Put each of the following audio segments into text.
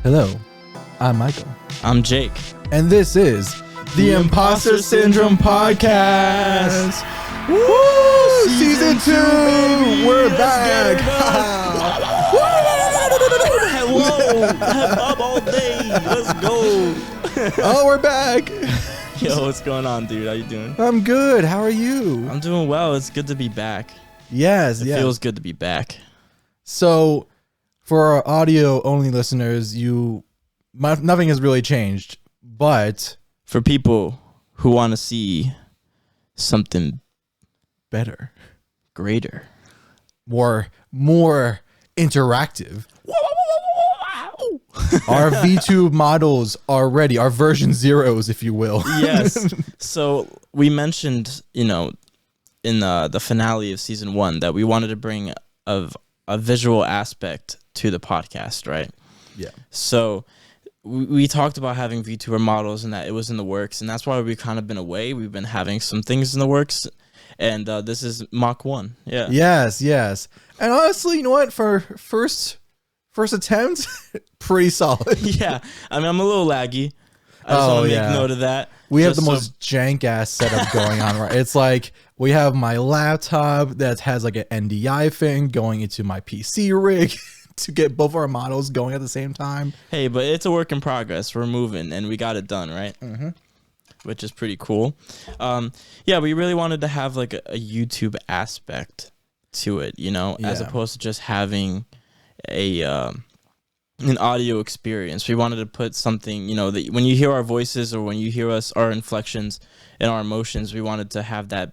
Hello, I'm Michael. I'm Jake. And this is the Imposter Syndrome Podcast. Woo! Season 2! We're back! Hello! I'm up all day. Let's go. Oh, we're back! Yo, what's going on, dude? How you doing? I'm good. How are you? I'm doing well. It's good to be back. Yes, It feels good to be back. So, for our audio-only listeners, nothing has really changed, but For people who want to see something better, greater, more interactive. Our VTube models are ready, our version zeros, if you will. Yes. So we mentioned, in the finale of season 1 that we wanted to bring a visual aspect to the podcast, right? Yeah. So we talked about having VTuber models and that it was in the works, and that's why we've kind of been away. We've been having some things in the works, and this is Mach 1. Yeah. Yes. And honestly, you know what? For first attempt, pretty solid. Yeah. I mean, I'm a little laggy. I just want to make note of that. We have the most jank ass setup going on, right? It's like we have my laptop that has like an NDI thing going into my PC rig to get both our models going at the same time. Hey, but it's a work in progress. We're moving, and we got it done, right? Mm-hmm. Which is pretty cool. Yeah, we really wanted to have like a YouTube aspect to it, as opposed to just having an audio experience. We wanted to put something, that when you hear our voices or when you hear our inflections and our emotions, we wanted to have that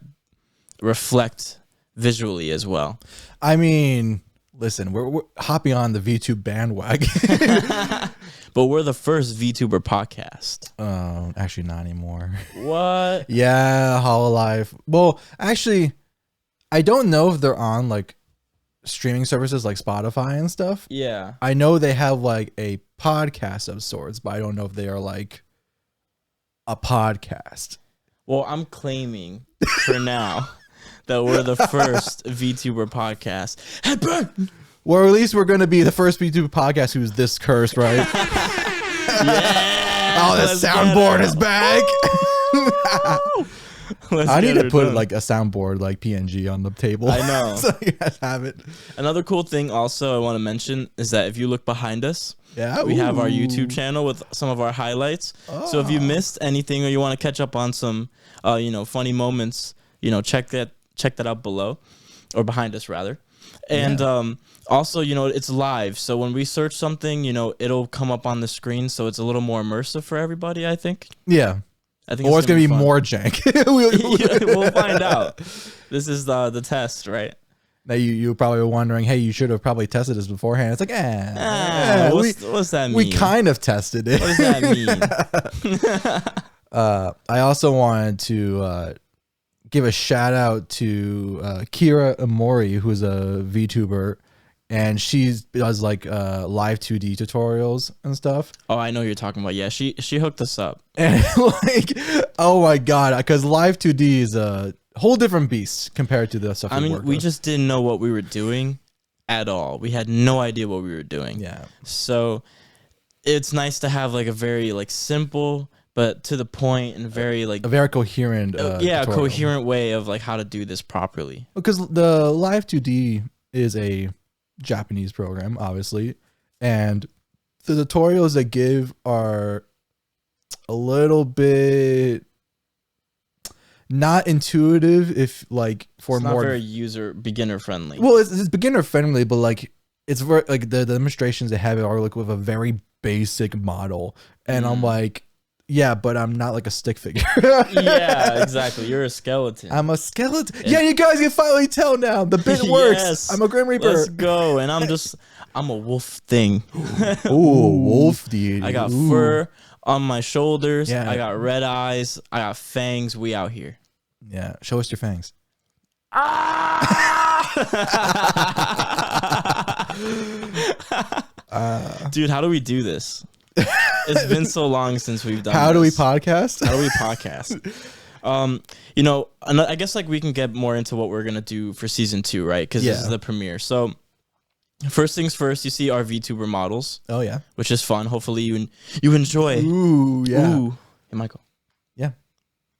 reflect visually as well. I mean, listen, we're hopping on the VTube bandwagon. But we're the first VTuber podcast. Actually not anymore. What? Yeah, Hololive. Well, actually, I don't know if they're on like streaming services like Spotify and stuff. Yeah. I know they have like a podcast of sorts, but I don't know if they are like a podcast. Well, I'm claiming for now that we're the first VTuber podcast. Well, at least we're going to be the first VTuber podcast who's this cursed, right? Yeah. Oh, the soundboard is back. I need to put like a soundboard like PNG on the table. I know. So you guys have it. Another cool thing also I want to mention is that if you look behind us, we have our YouTube channel with some of our highlights. Oh. So if you missed anything or you want to catch up on some funny moments, check that out below or behind us rather. And also, it's live. So when we search something, it'll come up on the screen. So it's a little more immersive for everybody, I think. Yeah. I think it's going to be more jank. We'll find out. This is the test, right? Now you probably were wondering, hey, you should have probably tested this beforehand. It's like, what's that mean? We kind of tested it. What does that mean? I also wanted to give a shout out to Kira Amori, who's a VTuber, and she does like live 2D tutorials and stuff. Oh, I know what you're talking about. Yeah, she hooked us up. And like, oh my god, because live 2D is a whole different beast compared to the stuff. We just didn't know what we were doing at all. We had no idea what we were doing. Yeah. So it's nice to have like a very like simple but to the point and very like a very coherent a coherent way of like how to do this properly. Because the live 2D is a Japanese program, obviously, and the tutorials they give are a little bit not intuitive, if like for it's more not very beginner friendly. Well, it's beginner friendly, but like it's very like the demonstrations they have are like with a very basic model, and I'm like, yeah, but I'm not like a stick figure. Yeah, exactly. You're a skeleton. I'm a skeleton. Yeah, you guys can finally tell now. The bit works. Yes. I'm a Grim Reaper. Let's go. And I'm a wolf thing. Ooh, wolf dude. I got fur on my shoulders. Yeah. I got red eyes. I got fangs. We out here. Yeah, show us your fangs. Dude, how do we do this? It's been so long since we've done How do we this. podcast? How do we podcast? I guess like we can get more into what we're gonna do for season 2, right? Because this is the premiere. So First things first, you see our VTuber models. Oh yeah, which is fun. Hopefully you enjoy. Ooh yeah. Ooh. Hey Michael. Yeah.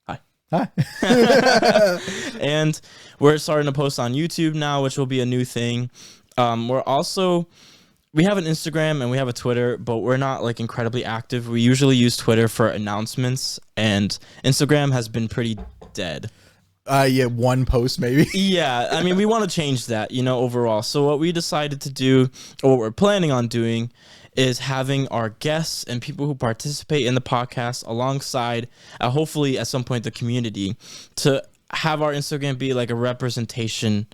Hi. Hi. And we're starting to post on YouTube now, which will be a new thing. We have an Instagram and we have a Twitter, but we're not like incredibly active. We usually use Twitter for announcements, and Instagram has been pretty dead. Yeah, one post maybe. Yeah, I mean, we want to change that, overall. So what we decided to do, or what we're planning on doing, is having our guests and people who participate in the podcast alongside, hopefully at some point, the community, to have our Instagram be like a representation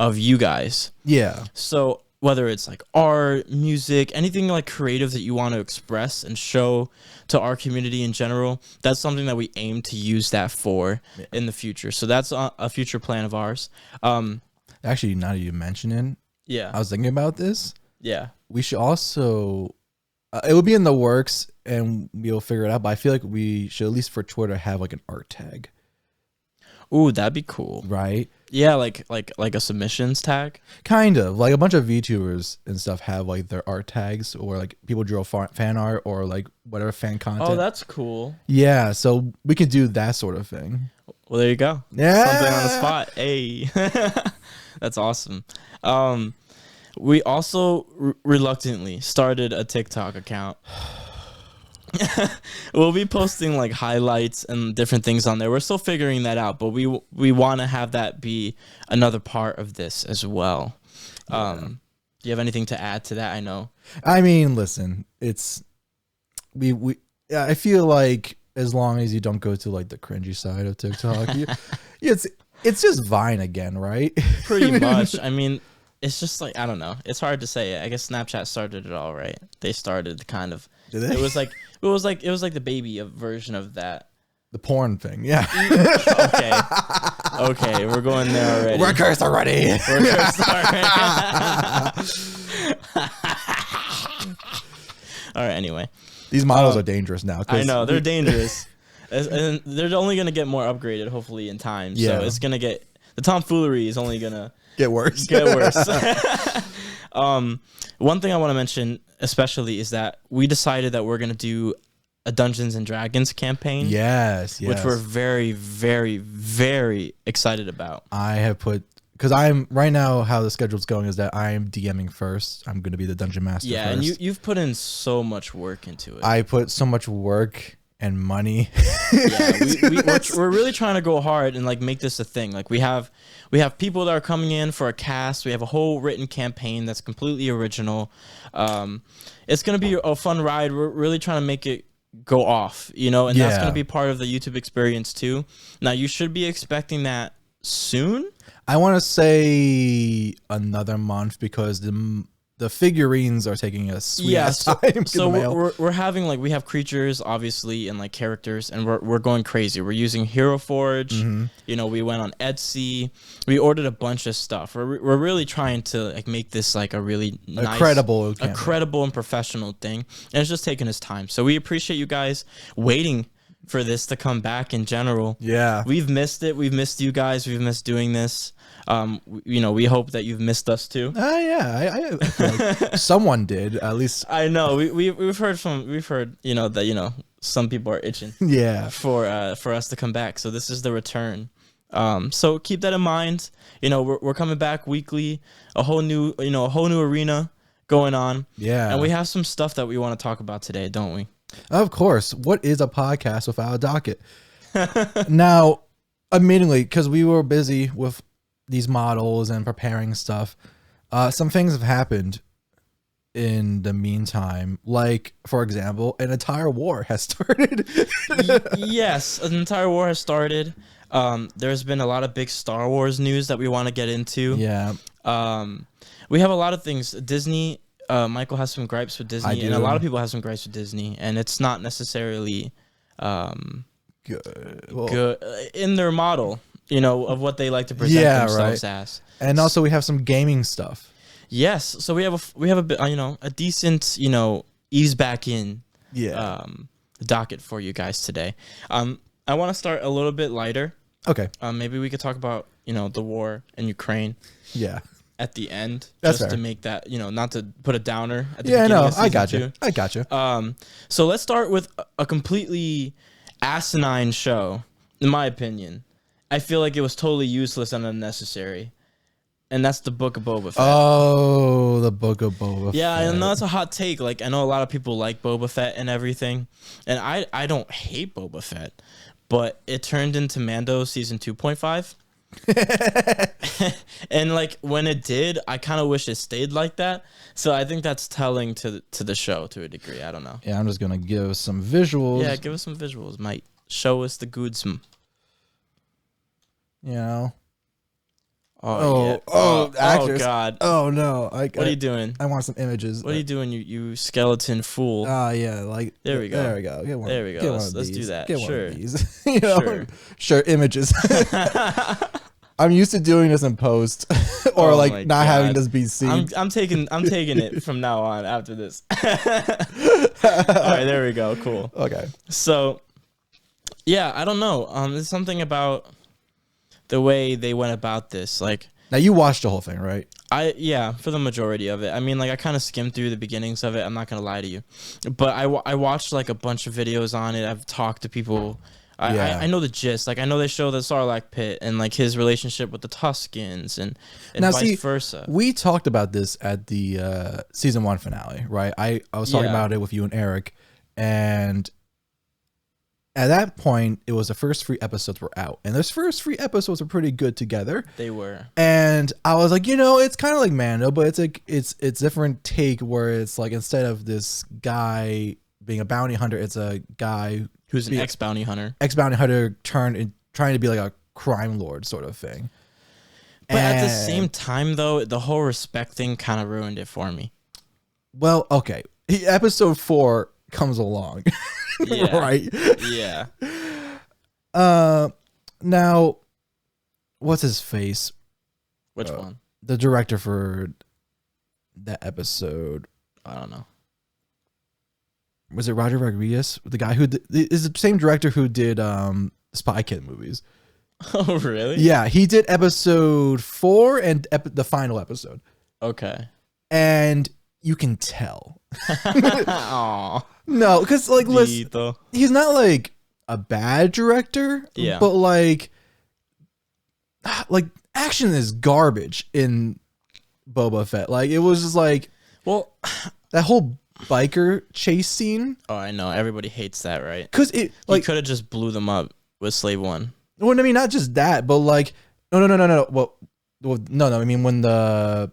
of you guys. Yeah. So whether it's like art, music, anything like creative that you want to express and show to our community in general, that's something that we aim to use that for in the future. So that's a future plan of ours. Actually, now that you mention it, yeah, I was thinking about this. Yeah, we should also, it would be in the works and we'll figure it out, but I feel like we should, at least for Twitter, have like an art tag. Ooh, that'd be cool. Right? Yeah, like a submissions tag. Kind of. Like a bunch of VTubers and stuff have like their art tags, or like people draw fan art or like whatever fan content. Oh, that's cool. Yeah, so we can do that sort of thing. Well, there you go. Yeah. Something on the spot. Hey. That's awesome. We also reluctantly started a TikTok account. We'll be posting like highlights and different things on there. We're still figuring that out, but we want to have that be another part of this as well. Yeah. Do you have anything to add to that? I know. I mean, listen, it's I feel like as long as you don't go to like the cringy side of TikTok, it's just Vine again, right? Pretty much. I mean, it's just like, I don't know. It's hard to say. I guess Snapchat started it all, right? They started kind of. Did they? It was like the baby version of that. The porn thing, yeah. Okay, we're going there already. We're cursed already. All right. Anyway, these models are dangerous now. I know they're dangerous, and they're only gonna get more upgraded, hopefully in time. Yeah. So it's gonna get, the tomfoolery is only gonna get worse. One thing I want to mention especially is that we decided that we're going to do a Dungeons and Dragons campaign. Yes. Which we're very, very, very excited about. I have put, because I'm right now, how the schedule's going is that I'm DMing first. I'm going to be the dungeon master first. And you've put in so much work into it. I put so much work and money. We're really trying to go hard and like make this a thing. Like we have people that are coming in for a cast. We have a whole written campaign that's completely original. It's gonna be a fun ride. We're really trying to make it go off, and that's gonna be part of the YouTube experience too. Now you should be expecting that soon. I want to say another month, because the figurines are taking a sweet ass time. So we're having like, we have creatures obviously and like characters, and we're going crazy. We're using Hero Forge. Mm-hmm. We went on Etsy. We ordered a bunch of stuff. We're really trying to like make this like a really nice, credible and professional thing. And it's just taking us time. So we appreciate you guys waiting for this to come back in general. Yeah. We've missed it. We've missed you guys. We've missed doing this. We hope that you've missed us too. Yeah. I feel like someone did, at least. I know. We've heard that some people are itching. Yeah. For us to come back. So this is the return. So keep that in mind. We're coming back weekly. A whole new arena going on. Yeah. And we have some stuff that we want to talk about today, don't we? Of course. What is a podcast without a docket? Now, admittedly, because we were busy with these models and preparing stuff, some things have happened in the meantime. Like, for example, an entire war has started. Yes, an entire war has started. There's been a lot of big Star Wars news that we want to get into. Yeah. We have a lot of things. Disney, Michael has some gripes with Disney, and a lot of people have some gripes with Disney, and it's not necessarily good in their model, of what they like to present themselves as. And also we have some gaming stuff. Yes, so we have a bit, a decent, ease back in docket for you guys today. I want to start a little bit lighter. Okay. Maybe we could talk about, the war in Ukraine. Yeah. at the end. That's just fair. To make that, not to put a downer at the beginning of season I got you. So let's start with a completely asinine show, in my opinion. I feel like it was totally useless and unnecessary. And that's the Book of Boba Fett. Oh, the Book of Boba Fett. Yeah, I know that's a hot take. Like, I know a lot of people like Boba Fett and everything. And I don't hate Boba Fett. But it turned into Mando season 2.5. And like when it did, I kind of wish it stayed like that. So I think that's telling to the show to a degree. I don't know. Yeah, I'm just going to give some visuals. Yeah, give us some visuals, mate. Show us the goods. You know. Actors. Oh God. Oh no. What are you doing? I want some images. What are you doing, you skeleton fool? Yeah, like there we go. There we go. Get one. There we go. Let's do that. Get sure. One of these. Sure. Images. I'm used to doing this in post, or not having this be seen. I'm taking it from now on after this. All right, there we go. Cool. Okay. So, yeah, I don't know. There's something about the way they went about this. Like, now you watched the whole thing, right? Yeah, for the majority of it. I mean, like, I kind of skimmed through the beginnings of it. I'm not gonna lie to you, but I watched like a bunch of videos on it. I've talked to people. I know the gist. Like, I know they show the Sarlacc pit and like his relationship with the Tuskens and now, vice versa. We talked about this at the season 1 finale, right? I was talking about it with you and Eric, and at that point, it was the first 3 episodes were out, and those first 3 episodes were pretty good together. They were, and I was like, it's kind of like Mando, but it's like it's different take where it's like instead of this guy being a bounty hunter, it's a guy who's an ex-bounty hunter turned and trying to be like a crime lord sort of thing. But at the same time, though, the whole respect thing kind of ruined it for me. Well, okay, episode 4 comes along. Yeah. Right. Yeah. Now, what's his face? Which one? The director for that episode. I don't know. Was it Roger Rodriguez? The guy who is the same director who did Spy Kid movies. Oh, really? Yeah, he did episode 4 and the final episode. Okay. And you can tell. Aww. No, because like, listen, he's not like a bad director. Yeah. But like action is garbage in Boba Fett. Like, it was just like, well, that whole biker chase scene. Oh, I know. Everybody hates that, right? Because it like, he could have just blew them up with Slave One. Well, I mean, not just that, but like, no. Well, no. I mean, when the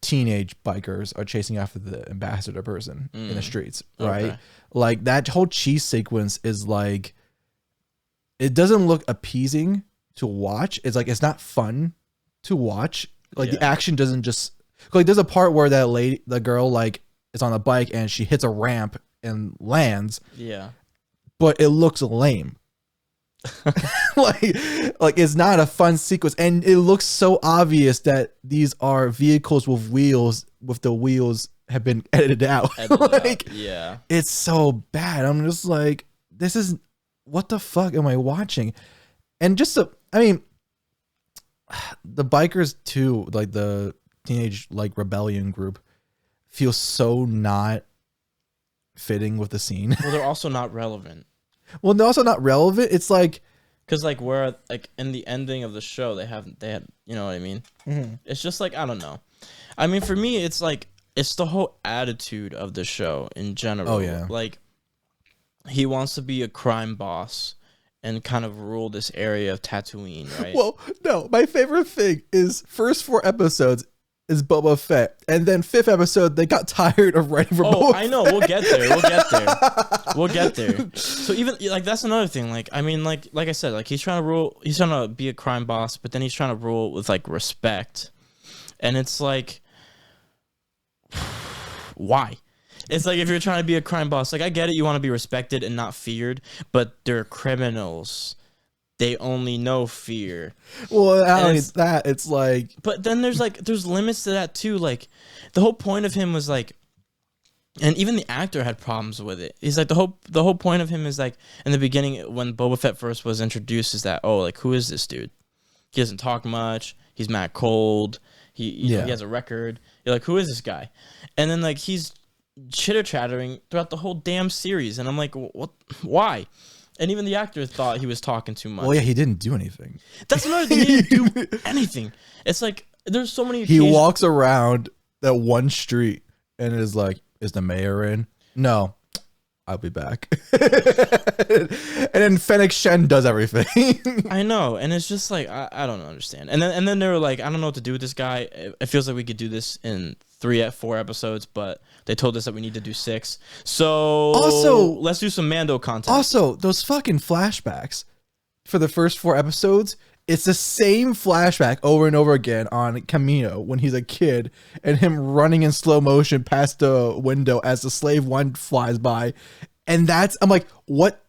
teenage bikers are chasing after the ambassador person in the streets, right? Okay. Like, that whole chase sequence is like, it doesn't look appeasing to watch. It's like, it's not fun to watch. Like, the action doesn't just like, there's a part where the girl like is on a bike and she hits a ramp and lands. Yeah. But it looks lame. like it's not a fun sequence, and it looks so obvious that these are vehicles with wheels, with the wheels have been edited out. Yeah, it's so bad. I'm just like, this is, what the fuck am I watching? And just the bikers too, like the teenage like rebellion group, feels so not fitting with the scene. Well, they're also not relevant. Well, they're also not relevant. It's like, because like, where like in the ending of the show, they had, you know what I mean? Mm-hmm. It's just like, I don't know. I mean, for me, it's like, it's the whole attitude of the show in general. Oh yeah. Like, he wants to be a crime boss and kind of rule this area of Tatooine, right? Well, no, my favorite thing is first 4 episodes is Boba Fett, and then 5th episode they got tired of writing for Boba I know. We'll get there. We'll get there. So even like, that's another thing. Like, I mean, like I said, like, he's trying to rule. He's trying to be a crime boss, but then he's trying to rule with like respect, and it's like, why? It's like, if you're trying to be a crime boss, like, I get it. You want to be respected and not feared, but they're criminals. They only know fear. Well, not only that, it's like... But then there's limits to that too. Like, the whole point of him was like... And even the actor had problems with it. He's like, the whole point of him is like, in the beginning, when Boba Fett first was introduced, is that, oh, like, who is this dude? He doesn't talk much. he's mad cold. He has a record. You're like, who is this guy? And then like he's chitter chattering throughout the whole damn series, and I'm like, what? Why? And even the actor thought he was talking too much. Well, yeah, he didn't do anything. That's another thing. He didn't do anything. It's like there's so many. He walks around that one street and is like, "Is the mayor in?" No, I'll be back. And then Fennec Shen does everything. I know, and it's just like I don't understand. And then they were like, I don't know what to do with this guy. It feels like we could do this in 4 episodes, but they told us that we need to do 6. So also, let's do some Mando content. Also, those fucking flashbacks for the first 4 episodes, it's the same flashback over and over again on Camino when he's a kid and him running in slow motion past the window as the slave one flies by. And I'm like, what?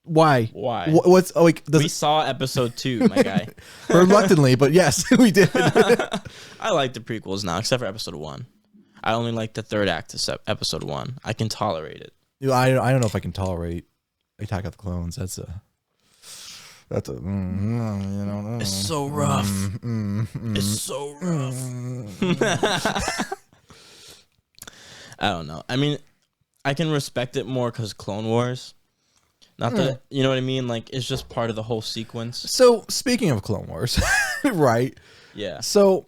Why? What's like? We saw episode 2, my guy. Reluctantly, but yes, we did. I like the prequels now, except for episode 1. I only like the 3rd act of episode 1. I can tolerate it. I don't know if I can tolerate Attack of the Clones. That's a you know. It's so rough. It's so rough. I don't know. I mean, I can respect it more because Clone Wars. Not that, you know what I mean? Like, it's just part of the whole sequence. So, speaking of Clone Wars, right? Yeah. So,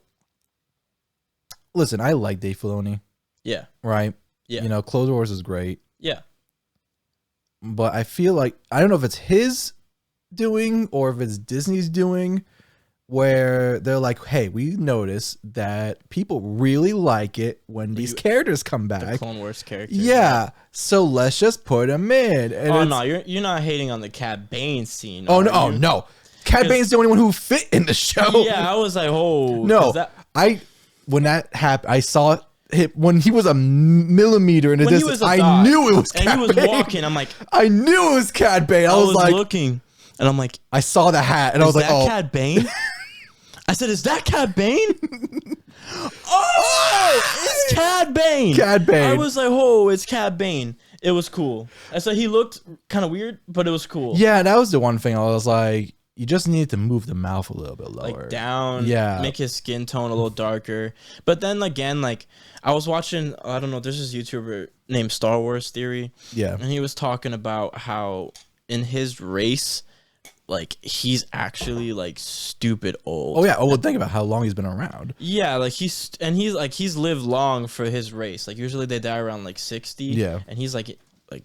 listen, I like Dave Filoni. Yeah. Right? Yeah. You know, Clone Wars is great. Yeah. But I feel like, I don't know if it's his doing or if it's Disney's doing, where they're like, hey, we noticed that people really like it when these characters come back. The Clone Wars characters. Yeah. So let's just put them in. And no, you're not hating on the Cad Bane scene. Oh, no. Oh, no. Cad Bane's the only one who fit in the show. Yeah, I was like, oh. No. When that happened, I saw it when he was a millimeter in the distance. I knew it was Cad Bane. And he was walking. I'm like, I knew it was Cad Bane. I was like, looking. And I'm like, I saw the hat, and I was like, oh. Is that Cad Bane? I said, is that Cad Bane? Oh, it's Cad Bane. Cad Bane. I was like, oh, it's Cad Bane. It was cool. I said he looked kind of weird, but it was cool. Yeah, that was the one thing I was like, you just need to move the mouth a little bit lower. Like down. Yeah. Make his skin tone a little darker. But then again, like, I was watching, I don't know, there's this YouTuber named Star Wars Theory. Yeah. And he was talking about how in his race, like, he's actually like stupid old. Oh yeah. Oh, well, think about how long he's been around. Yeah, like he's lived long for his race. Like usually they die around like 60. Yeah. And he's like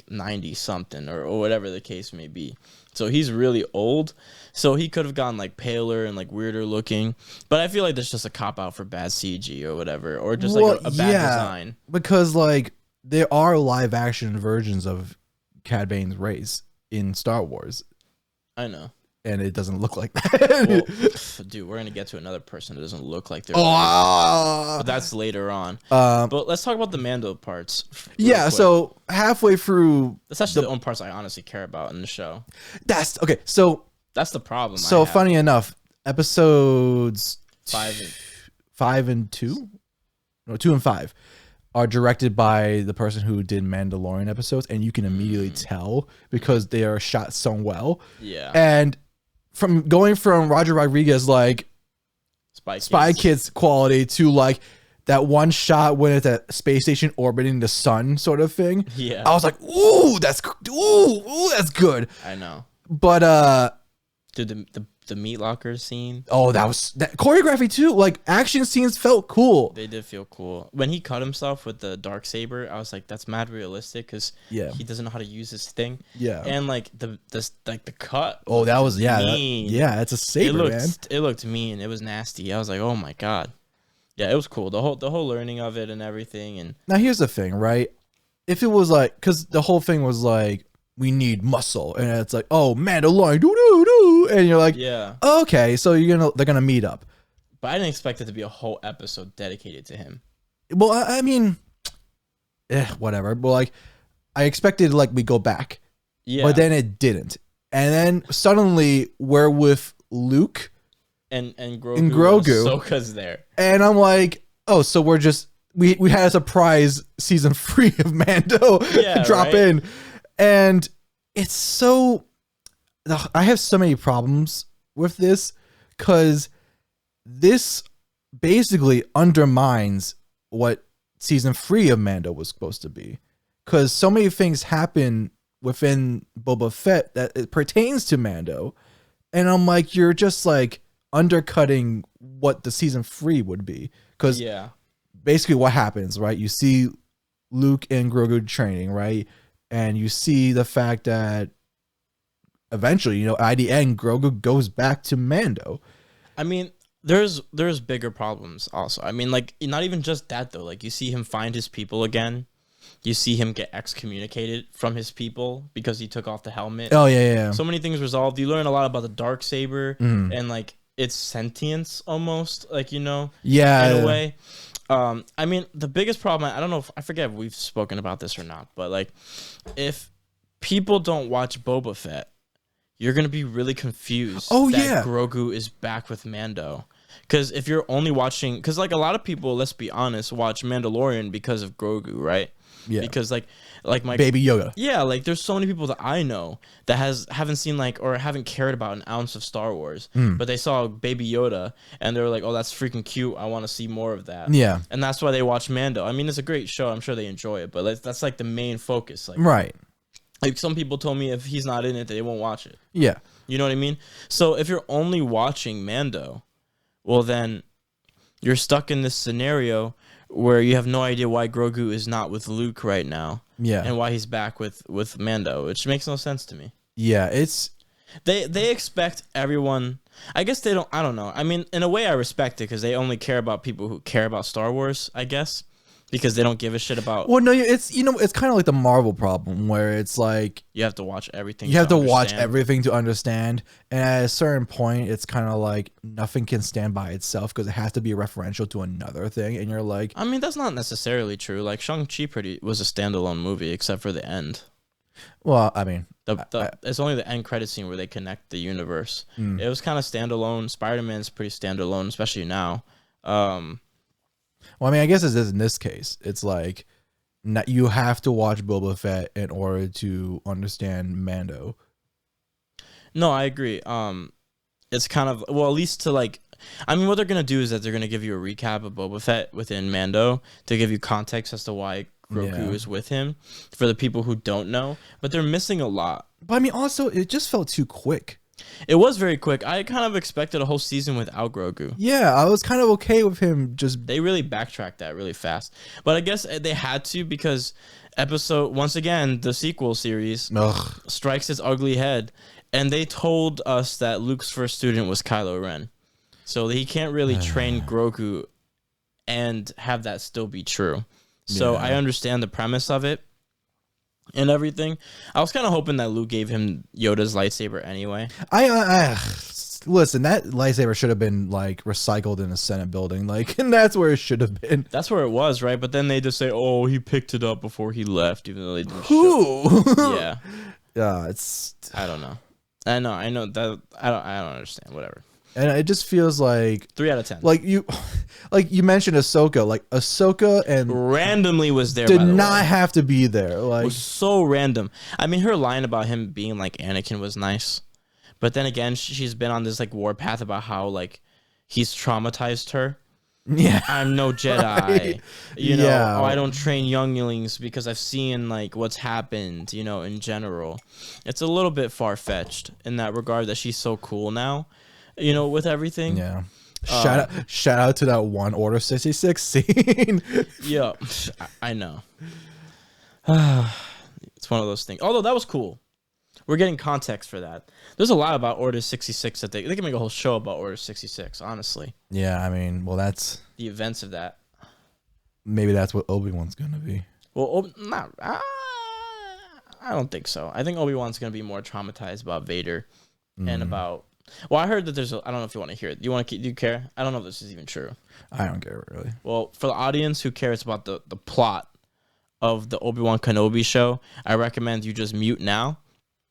90 something or whatever the case may be. So he's really old. So he could have gone like paler and like weirder looking. But I feel like that's just a cop out for bad CG or whatever, or just like a bad design. Because like there are live action versions of Cad Bane's race in Star Wars. I know. And it doesn't look like that. Well, dude, we're going to get to another person that doesn't look like they're but that's later on. But let's talk about the Mando parts. Yeah, so halfway through... That's actually the only parts I honestly care about in the show. That's... Okay, so... That's the problem. So, funny enough, episodes 5 and 2? No, 2 and 5 are directed by the person who did Mandalorian episodes, and you can immediately tell because they are shot so well. Yeah. And from going from Roger Rodriguez like Spy Kids quality to like that one shot when it's at space station orbiting the sun sort of thing. Yeah. I was like, ooh, that's good. I know. But dude, the meat locker scene. Oh, that choreography too. Like action scenes felt cool. They did feel cool. When he cut himself with the darksaber, I was like, that's mad realistic because he doesn't know how to use his thing. Yeah. And like the cut. Oh, that was mean. It's a saber, man. It looked mean. It was nasty. I was like, oh my god. Yeah, it was cool. The whole learning of it and everything. And now here's the thing, right? If it was like, because the whole thing was like, we need muscle, and it's like, oh, Mandalorian, doo, and you're like, yeah, okay, so they're gonna meet up. But I didn't expect it to be a whole episode dedicated to him. Well, I mean, whatever. But like, I expected like we go back, but then it didn't, and then suddenly we're with Luke and Grogu. And Grogu. Ahsoka's there, and I'm like, oh, so we're just we had a surprise season 3 of Mando drop in. And it's so... I have so many problems with this because this basically undermines what season 3 of Mando was supposed to be, because so many things happen within Boba Fett that it pertains to Mando, and I'm like, you're just like undercutting what the season 3 would be, because basically what happens, right? You see Luke and Grogu training, right? And you see the fact that eventually, you know, at the end, Grogu goes back to Mando. I mean, there's bigger problems also. I mean, like, not even just that though. Like, you see him find his people again. You see him get excommunicated from his people because he took off the helmet. Oh yeah. So many things resolved. You learn a lot about the Darksaber and like its sentience almost, like, you know, in a way. I mean, the biggest problem, I don't know if I forget if we've spoken about this or not, but like, if people don't watch Boba Fett, you're gonna be really confused. That Grogu is back with Mando. Because if you're only watching, because like a lot of people, let's be honest, watch Mandalorian because of Grogu, right? Yeah. Because like my Baby Yoda. Yeah, like there's so many people that I know that haven't seen like, or haven't cared about an ounce of Star Wars, but they saw Baby Yoda and they were like, oh, that's freaking cute. I want to see more of that. Yeah. And that's why they watch Mando. I mean, it's a great show. I'm sure they enjoy it, but that's like the main focus. Like, right. Like some people told me if he's not in it, they won't watch it. Yeah. You know what I mean? So if you're only watching Mando, well then you're stuck in this scenario where you have no idea why Grogu is not with Luke right now. Yeah. And why he's back with Mando, which makes no sense to me. Yeah, it's they expect everyone. I guess they don't. I don't know. I mean, in a way, I respect it because they only care about people who care about Star Wars, I guess, because they don't give a shit about. Well, no, it's it's kind of like the Marvel problem where it's like you have to watch everything. You have to watch everything to understand, and at a certain point, it's kind of like nothing can stand by itself because it has to be referential to another thing, and you're like, I mean, that's not necessarily true. Like Shang-Chi was a standalone movie except for the end. Well, I mean, it's only the end credit scene where they connect the universe. It was kind of standalone. Spider-Man's pretty standalone, especially now. Well, I mean, I guess it's in this case. It's like you have to watch Boba Fett in order to understand Mando. No, I agree. It's kind of, well, at least to like, I mean, what they're going to do is that they're going to give you a recap of Boba Fett within Mando to give you context as to why Grogu is with him for the people who don't know, but they're missing a lot. But I mean, also, it just felt too quick. It was very quick. I kind of expected a whole season without Grogu. Yeah, I was kind of okay with him just... They really backtracked that really fast. But I guess they had to because once again, the sequel series strikes its ugly head. And they told us that Luke's first student was Kylo Ren. So he can't really train Grogu and have that still be true. So I understand the premise of it and everything. I was kind of hoping that Luke gave him Yoda's lightsaber anyway. Listen, that lightsaber should have been like recycled in the Senate building, like, and that's where it should have been. That's where it was, right? But then they just say, "Oh, he picked it up before he left," even though they didn't. Yeah, it's. I don't know. I know that I don't understand. Whatever. And it just feels like 3 out of 10. Like you mentioned Ahsoka. Like Ahsoka and randomly was there. Did not have to be there. Like it was so random. I mean, her line about him being like Anakin was nice, but then again, she's been on this like warpath about how like he's traumatized her. Yeah, I'm no Jedi. Right. You know, I don't train younglings because I've seen like what's happened. You know, in general, it's a little bit far fetched in that regard that she's so cool now. You know, with everything. Yeah. Shout out to that one Order 66 scene. Yeah, I know. It's one of those things. Although that was cool. We're getting context for that. There's a lot about Order 66 that they can make a whole show about Order 66, honestly. Yeah, I mean, well, that's... the events of that. Maybe that's what Obi-Wan's going to be. Well, I don't think so. I think Obi-Wan's going to be more traumatized about Vader and about... Well, I heard that there's I don't know if you want to hear it. Do you care? I don't know if this is even true. I don't care, really. Well, for the audience who cares about the plot of the Obi-Wan Kenobi show, I recommend you just mute now.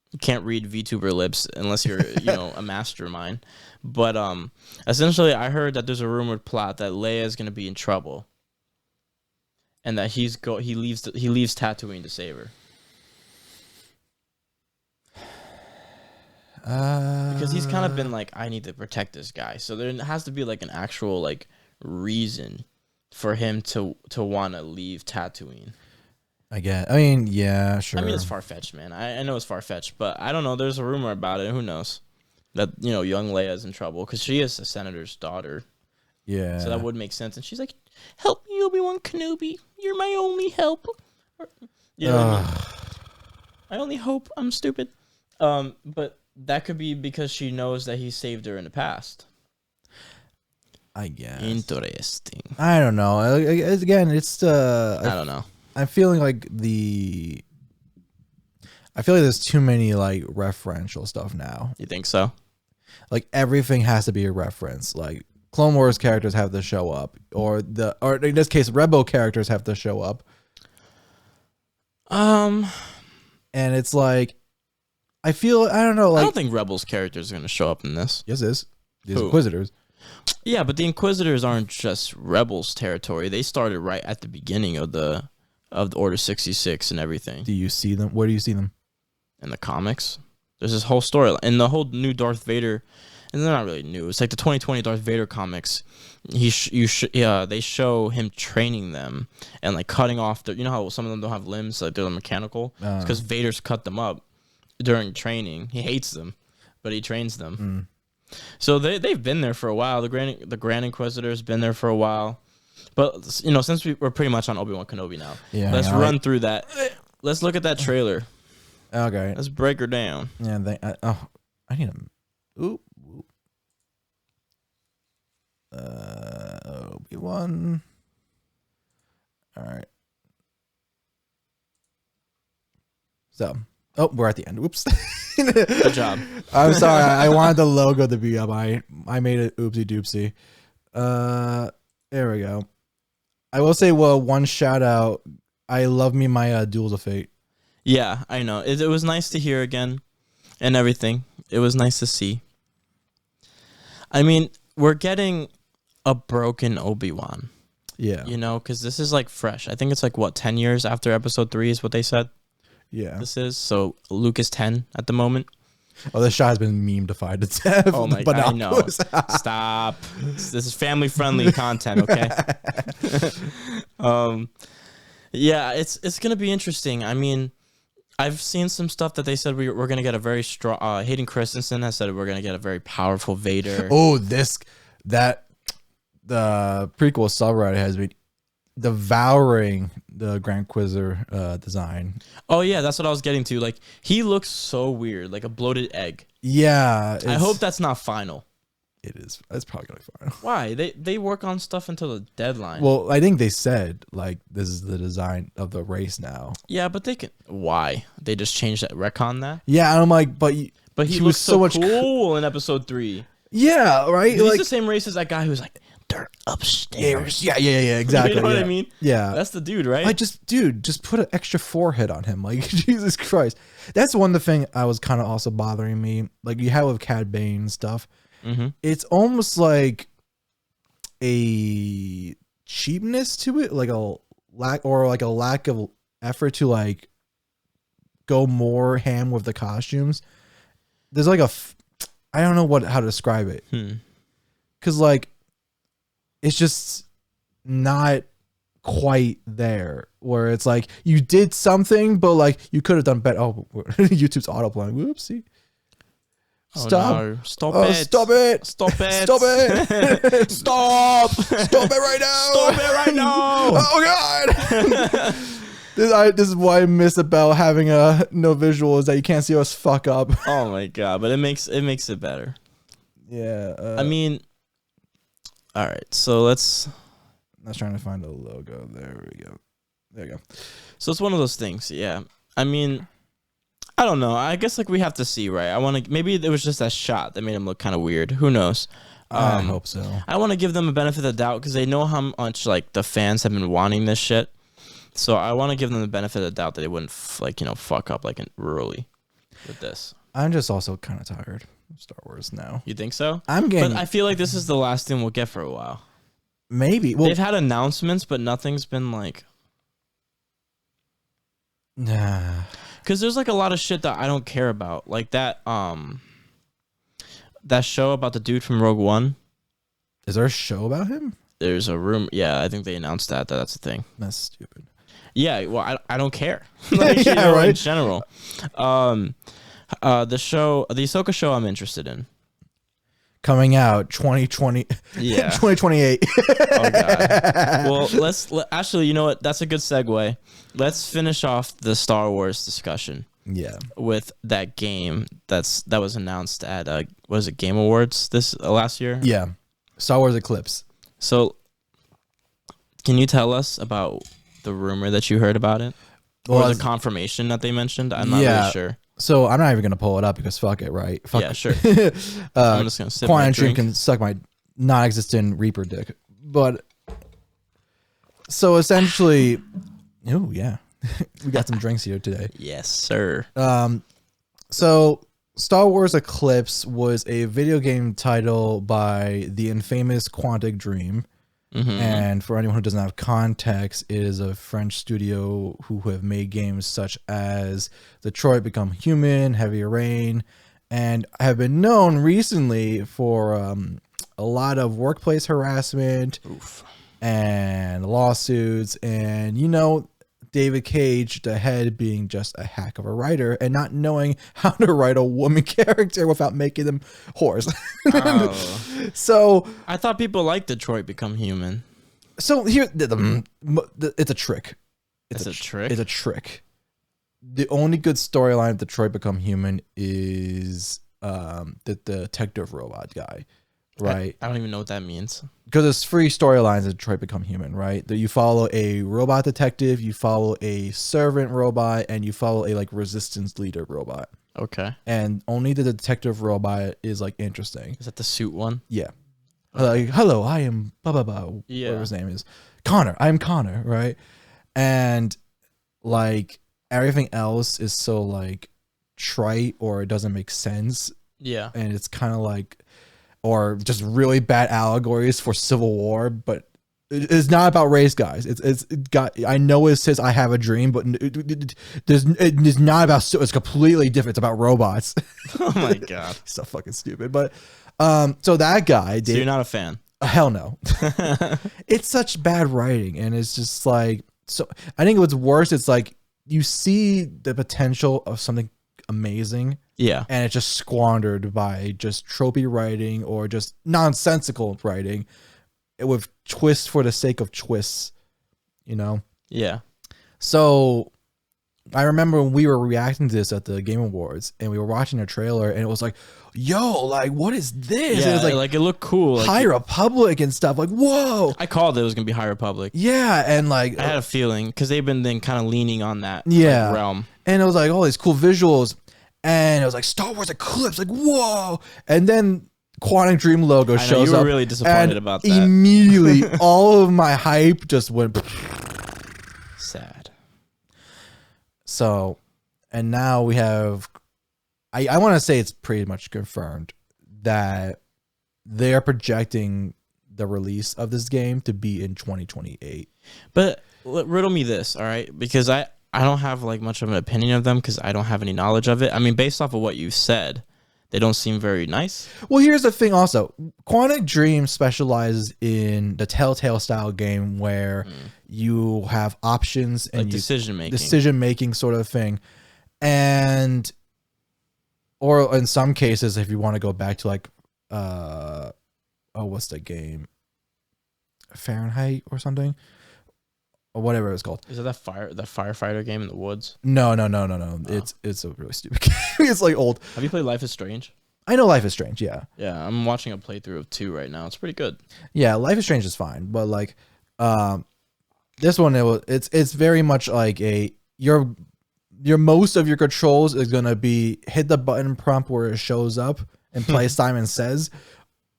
You can't read VTuber lips unless you're, a mastermind. But essentially, I heard that there's a rumored plot that Leia is going to be in trouble, and that he leaves Tatooine to save her. Because he's kind of been like, I need to protect this guy. So there has to be like an actual like reason for him to want to leave Tatooine. I guess. I mean, yeah, sure. I mean, it's far-fetched, man. I know it's far-fetched, but I don't know. There's a rumor about it. Who knows? That, you know, young Leia's in trouble because she is a senator's daughter. Yeah. So that would make sense. And she's like, help me, Obi-Wan Kenobi. You're my only help. You know what I mean? I only hope. I'm stupid. But that could be because she knows that he saved her in the past. I guess. Interesting. I don't know. Again, it's I don't know. I'm feeling like there's too many like referential stuff now. You think so? Like everything has to be a reference. Like Clone Wars characters have to show up, or in this case, Rebel characters have to show up. And it's like, I don't know. Like, I don't think Rebels characters are going to show up in this. Yes, it is. These Inquisitors. Yeah, but the Inquisitors aren't just Rebels territory. They started right at the beginning of the Order 66 and everything. Do you see them? Where do you see them? In the comics. There's this whole story, and the whole new Darth Vader, and they're not really new. It's like the 2020 Darth Vader comics. They show him training them and like cutting off you know how some of them don't have limbs, like they're mechanical. It's because Vader's cut them up during training. He hates them, but he trains them. So they've been there for a while. The Grand Inquisitor's been there for a while. But, you know, since we're pretty much on Obi-Wan Kenobi now, let's run through that. Let's look at that trailer. Okay. Let's break her down. Yeah, I need a... Oop. Obi-Wan. All right. So, we're at the end. Whoops. Good job. I'm sorry. I wanted the logo to be up. I made it oopsie doopsie. There we go. I will say, one shout out. I love me my Duels of Fate. Yeah, I know. It was nice to hear again and everything. It was nice to see. I mean, we're getting a broken Obi-Wan. Yeah. You know, because this is like fresh. I think it's like, 10 years after episode 3 is what they said? Yeah. This is. So Luke is 10 at the moment. Oh, this shot has been meme-defied to death. Oh my God, I know. Stop. This is family-friendly content, okay? Yeah, it's going to be interesting. I mean, I've seen some stuff that they said we're going to get a very strong... Hayden Christensen has said we're going to get a very powerful Vader. Oh, the prequel subreddit has been devouring the Grand Inquisitor design. Oh yeah, that's what I was getting to. Like, he looks so weird, like a bloated egg. Yeah, I hope that's not final. It is. It's probably gonna be final. Why? They work on stuff until the deadline. Well, I think they said like this is the design of the race now. Yeah, but they can. Why? They just changed that, retcon that. Yeah, and I'm like, but he was so much cool in episode 3. Yeah, right. He's like the same race as that guy who's like, they're upstairs. Yeah, exactly. You know what I mean? Yeah, that's the dude, right? Like, just put an extra forehead on him. Like, Jesus Christ. That's one thing I was kind of also bothering me. Like you have with Cad Bane and stuff. Mm-hmm. It's almost like a cheapness to it, like a lack of effort to like go more ham with the costumes. There's like I don't know how to describe it. Cause like it's just not quite there where it's like you did something, but like you could have done better. Oh, YouTube's autoplaying. Whoopsie. Stop. Oh, no. Stop it. Stop it. Stop it. Stop it. Stop. Stop it right now. Stop it right now. Oh, God. This is what I miss about having no visuals, that you can't see us fuck up. Oh, my God. But it makes it better. Yeah. I mean, all right. So let's... I was trying to find a logo. There we go. There you go. So it's one of those things. Yeah. I mean... I don't know. I guess like we have to see, right? Maybe it was just that shot that made him look kind of weird. Who knows? I hope so. I want to give them a benefit of the doubt because they know how much like the fans have been wanting this shit. So I want to give them the benefit of the doubt that they wouldn't fuck up like early with this. I'm just also kind of tired of Star Wars now. You think so? But I feel like this is the last thing we'll get for a while. Maybe. Well, they've had announcements, but nothing's been like. Nah. Because there's like a lot of shit that I don't care about, like that that show about the dude from Rogue One. Is there a show about him? There's a room. Yeah, I think they announced that's a thing. That's stupid. Yeah, well, I don't care. Like, yeah, right. In general, the Ahsoka show I'm interested in. Coming out 2020. Yeah, 2028. Oh god. Well, actually, you know what? That's a good segue. Let's finish off the Star Wars discussion. Yeah. With that game that was announced at was it Game Awards this last year? Yeah. Star Wars Eclipse. So, can you tell us about the rumor that you heard about it? Or the confirmation that they mentioned? I'm not really sure. So I'm not even gonna pull it up because fuck it, right? Fuck yeah, sure. I'm just gonna sip my drink. Can suck my non-existent Reaper dick. But so essentially, oh yeah, we got some drinks here today. Yes, sir. So Star Wars Eclipse was a video game title by the infamous Quantic Dream. Mm-hmm. And for anyone who doesn't have context, it is a French studio who have made games such as Detroit Become Human, Heavy Rain, and have been known recently for a lot of workplace harassment and lawsuits. And, you know, David Cage, the head, being just a hack of a writer and not knowing how to write a woman character without making them whores. Oh. So I thought people liked Detroit Become Human. So here, it's a trick. It's a trick? It's a trick. The only good storyline of Detroit Become Human is the detective robot guy. Right. I don't even know what that means. Because there's 3 storylines in Detroit Become Human, right? That you follow a robot detective, you follow a servant robot, and you follow a like resistance leader robot. Okay. And only the detective robot is like interesting. Is that the suit one? Yeah. Like, hello, I am blah blah blah. Yeah. Whatever his name is. Connor. I am Connor, right? And like everything else is so like trite or it doesn't make sense. Yeah. And it's kind of like, or just really bad allegories for Civil War, but it's not about race, guys. It's got. I know it says I have a dream, but it's not about. It's completely different. It's about robots. Oh my god, so fucking stupid. But so that guy. So you're not a fan? Hell no. It's such bad writing, and it's just like so. I think what's worse. It's like you see the potential of something amazing. Yeah. And it's just squandered by just tropey writing or just nonsensical writing with twists for the sake of twists, you know? Yeah. So I remember when we were reacting to this at the Game Awards and we were watching a trailer and it was like, yo, like, what is this? Yeah, it was like it looked cool. High Republic and stuff. Like, whoa. I called it was going to be High Republic. Yeah. And like, I had a feeling because they've been then kind of leaning on that realm. And it was like all these cool visuals. And it was like Star Wars Eclipse, like whoa! And then Quantic Dream logo shows up. You were really disappointed about that. Immediately, all of my hype just went sad. So, and now we have. I want to say it's pretty much confirmed that they are projecting the release of this game to be in 2028. But riddle me this, all right? Because I don't have like much of an opinion of them because I don't have any knowledge of it. I mean, based off of what you said, they don't seem very nice. Well, here's the thing also. Quantic Dream specializes in the Telltale style game where you have options and like decision making sort of thing. And or in some cases, if you want to go back to like what's the game? Fahrenheit or something? Or whatever it's called. Is it that firefighter game in the woods? No. Oh. It's a really stupid game. It's like old. Have you played Life is Strange? I know Life is Strange, yeah. Yeah, I'm watching a playthrough of 2 right now. It's pretty good. Yeah, Life is Strange is fine, but like this one it's very much like your most of your controls is gonna be hit the button prompt where it shows up and play Simon Says,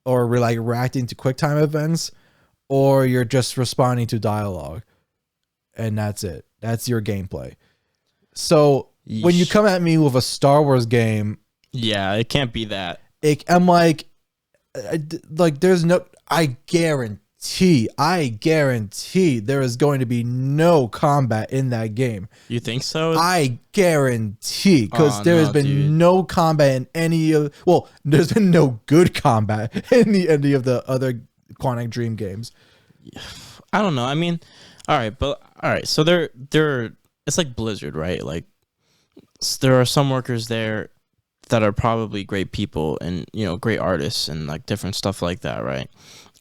or like reacting to QuickTime events, or you're just responding to dialogue. And that's it. That's your gameplay. So when you come at me with a Star Wars game, yeah, it can't be that. I'm like there's no. I guarantee guarantee there is going to be no combat in that game. You think so? I guarantee, because there has been no combat in any of. Well, there's been no good combat in any of the other Quantic Dream games. I don't know. I mean, all right. So they're it's like Blizzard, right? Like there are some workers there that are probably great people and great artists and like different stuff like that, right?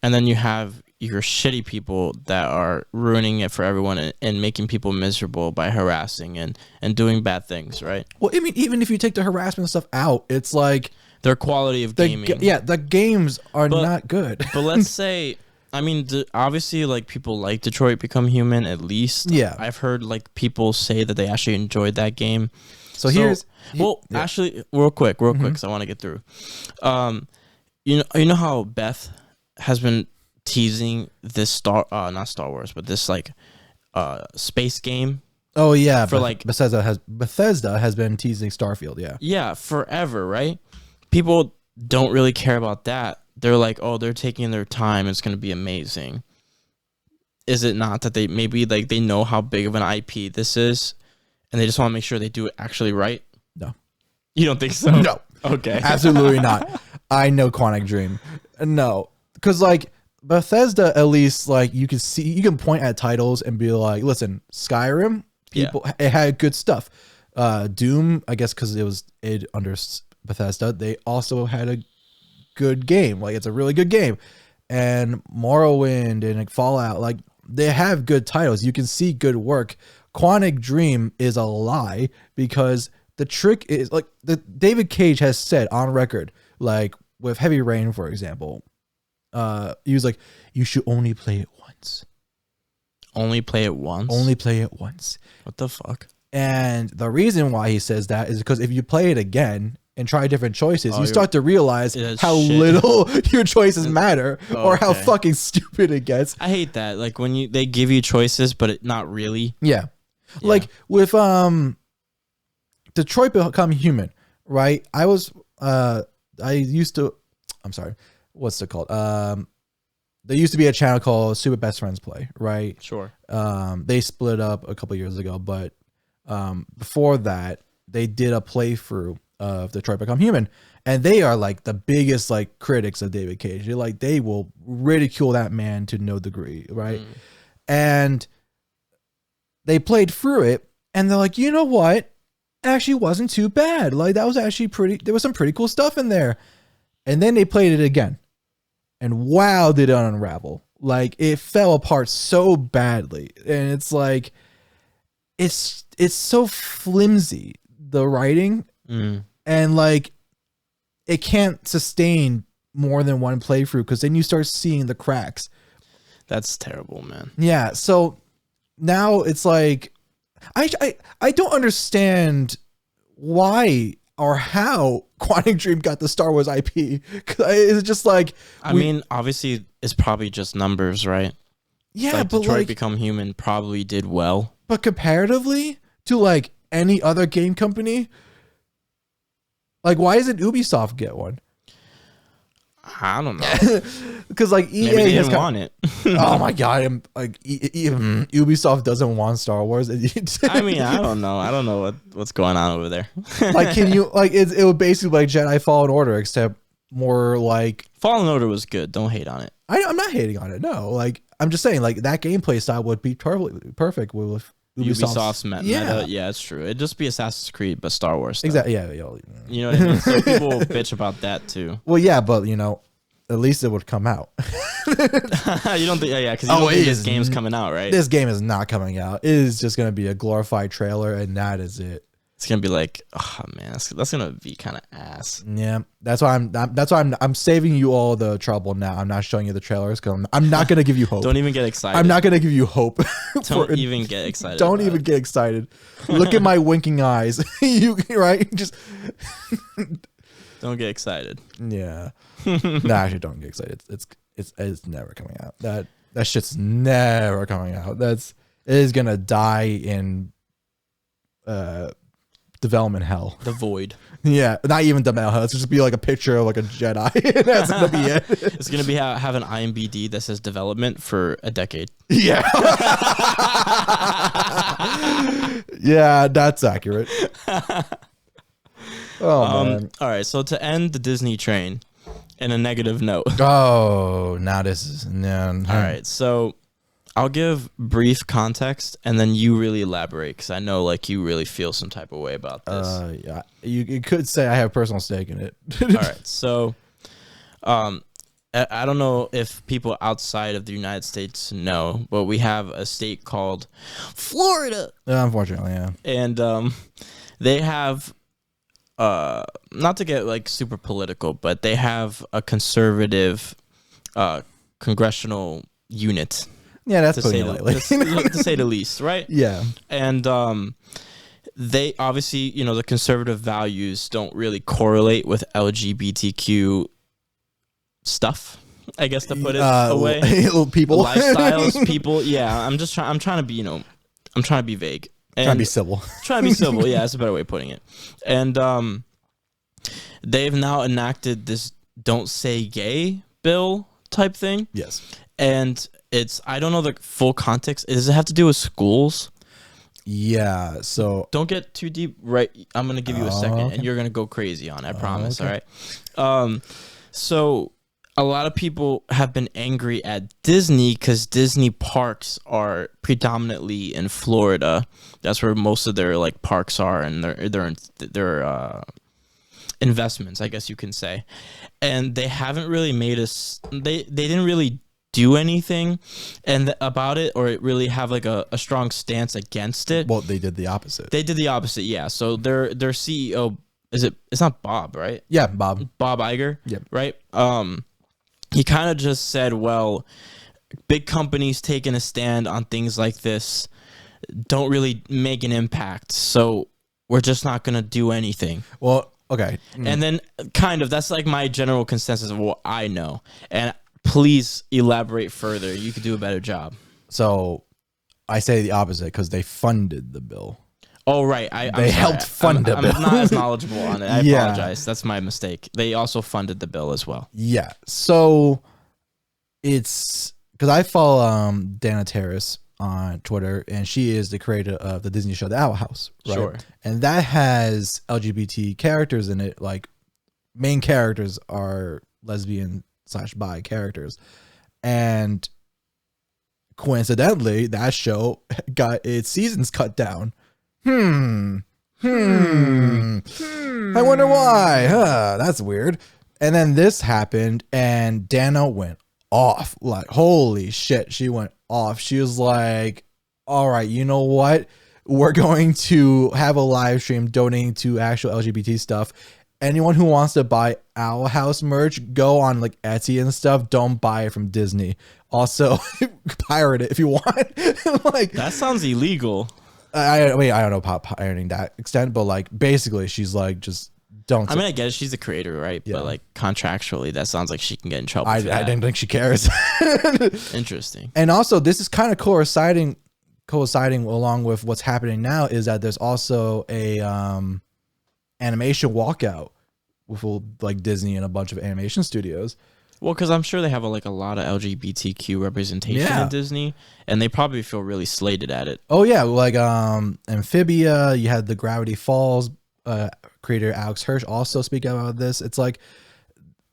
And then you have your shitty people that are ruining it for everyone and making people miserable by harassing and doing bad things, right? Well, I mean, even if you take the harassment stuff out, it's like their quality of gaming. The games are not good. But let's say, I mean, obviously, like people like Detroit Become Human. At least, I've heard like people say that they actually enjoyed that game. So actually, real quick, because I want to get through. You know how Beth has been teasing this not Star Wars, but this like space game. Oh yeah, for like Bethesda has been teasing Starfield. Yeah, forever, right? People don't really care about that. They're like, oh, they're taking their time. It's gonna be amazing. Is it not that they maybe like they know how big of an IP this is? And they just want to make sure they do it actually right? No. You don't think so? No. Okay. Absolutely not. I know Quantic Dream. No. Because, like, Bethesda, at least, like, you can point at titles and be like, listen, Skyrim, it had good stuff. Doom, I guess because it was under Bethesda, they also had a good game. Like, it's a really good game. And Morrowind and like, Fallout, like, they have good titles. You can see good work. Quantic Dream is a lie because the trick is like David Cage has said on record, like with Heavy Rain, for example, he was like, you should only play it once. Only play it once? Only play it once. What the fuck? And the reason why he says that is because if you play it again and try different choices, you start to realize how little your choices matter or how fucking stupid it gets. I hate that. Like when they give you choices, but not really. Yeah. Like with Detroit Become Human, right? I'm sorry, what's it called? There used to be a channel called Super Best Friends Play, right? Sure. They split up a couple years ago, but before that, they did a playthrough of Detroit Become Human, and they are like the biggest like critics of David Cage. They will ridicule that man to no degree, right? And they played through it, and they're like, you know what? It actually wasn't too bad. Like that was actually there was some pretty cool stuff in there. And then they played it again, and wow, did it unravel! Like it fell apart so badly, and it's like it's so flimsy, the writing, and like it can't sustain more than one playthrough because then you start seeing the cracks. That's terrible, man. Yeah, so now it's like I don't understand why or how Quantic Dream got the Star Wars IP. It's just like I mean, obviously it's probably just numbers, right? Yeah, like but Detroit like Become Human probably did well. But comparatively to like any other game company, like why doesn't Ubisoft get one? I don't know. Because like EA maybe they didn't want it. Oh my god! Like even Ubisoft doesn't want Star Wars. I mean, I don't know what's going on over there. Like, can you like it would basically like Jedi Fallen Order, except more like Fallen Order was good. Don't hate on it. I'm not hating on it. No, like I'm just saying like that gameplay style would be perfect with Ubisoft's meta. Yeah, it's true. It'd just be Assassin's Creed, but Star Wars stuff. Exactly. Yeah. You know what I mean? So people bitch about that too. Well, yeah, but at least it would come out. You don't think? Yeah, because this game's coming out, right? This game is not coming out. It is just going to be a glorified trailer, and that is it. It's gonna be like, oh man, that's gonna be kind of ass. Yeah, that's why I'm saving you all the trouble now. I'm not showing you the trailers because I'm not gonna give you hope. Don't even get excited. I'm not gonna give you hope. Don't even get excited. Don't even get excited. Look at my winking eyes. You right? Just don't get excited. Yeah. No, actually, don't get excited. It's never coming out. That shit's never coming out. It is gonna die in development hell. The void. Yeah, not even development hell. It's just be like a picture of like a Jedi. That's gonna be it. It's gonna be have an IMBD that says development for a decade. Yeah. Yeah, that's accurate. Oh man. All right, so to end the Disney train in a negative note. Oh, now this is no. All right, so I'll give brief context and then you really elaborate because I know like you really feel some type of way about this. Yeah, you could say I have a personal stake in it. All right, so I don't know if people outside of the United States know, but we have a state called Florida. Unfortunately, yeah. And they have not to get like super political, but they have a conservative congressional unit. Yeah, that's putting it lightly. To say the least, right? Yeah. And they obviously, the conservative values don't really correlate with LGBTQ stuff, I guess, to put it away. People. Lifestyles, people. Yeah, I'm trying to be, I'm trying to be vague. And trying to be civil. Trying to be civil, yeah, that's a better way of putting it. And they've now enacted this "Don't Say Gay" bill type thing. Yes. And I don't know the full context. Does it have to do with schools? Yeah, so... Don't get too deep, right? I'm going to give you a second, okay. And you're going to go crazy on it, I promise, okay. All right? So a lot of people have been angry at Disney because Disney parks are predominantly in Florida. That's where most of their like parks are and their investments, I guess you can say. And they haven't really made us. They didn't really do anything about it, or really have like a strong stance against it. Well, they did the opposite. They did the opposite, yeah. So their CEO it's not Bob, right? Yeah, Bob Iger. Yep. Right. He kind of just said, well, big companies taking a stand on things like this don't really make an impact, so we're just not going to do anything. Well, okay. And then that's like my general consensus of what I know. And please elaborate further. You could do a better job. So I say the opposite because they funded the bill. Oh, right. They helped fund the bill. I'm not as knowledgeable on it. I apologize. That's my mistake. They also funded the bill as well. Yeah. So it's because I follow Dana Terrace on Twitter, and she is the creator of the Disney show The Owl House. Right? Sure. And that has LGBT characters in it. Like, main characters are lesbian/bi characters. And coincidentally, that show got its seasons cut down. I wonder why. That's weird. And then this happened, and Dana went off. Like, holy shit, she went off. She was like, all right, you know what? We're going to have a live stream donating to actual LGBT stuff. Anyone who wants to buy Owl House merch, go on like Etsy and stuff. Don't buy it from Disney. Also, pirate it if you want. Like, that sounds illegal. I don't know about pirating that extent, but like basically she's like, just don't. I mean, I get it. She's the creator, right? Yeah. But like contractually, that sounds like she can get in trouble. I didn't think she cares. Interesting. And also, this is kind of coinciding along with what's happening now is that there's also a animation walkout with like Disney and a bunch of animation studios. Well, because I'm sure they have a lot of LGBTQ representation in Disney, and they probably feel really slated at it. Oh yeah, like Amphibia. You had the Gravity Falls creator Alex Hirsch also speak about this. It's like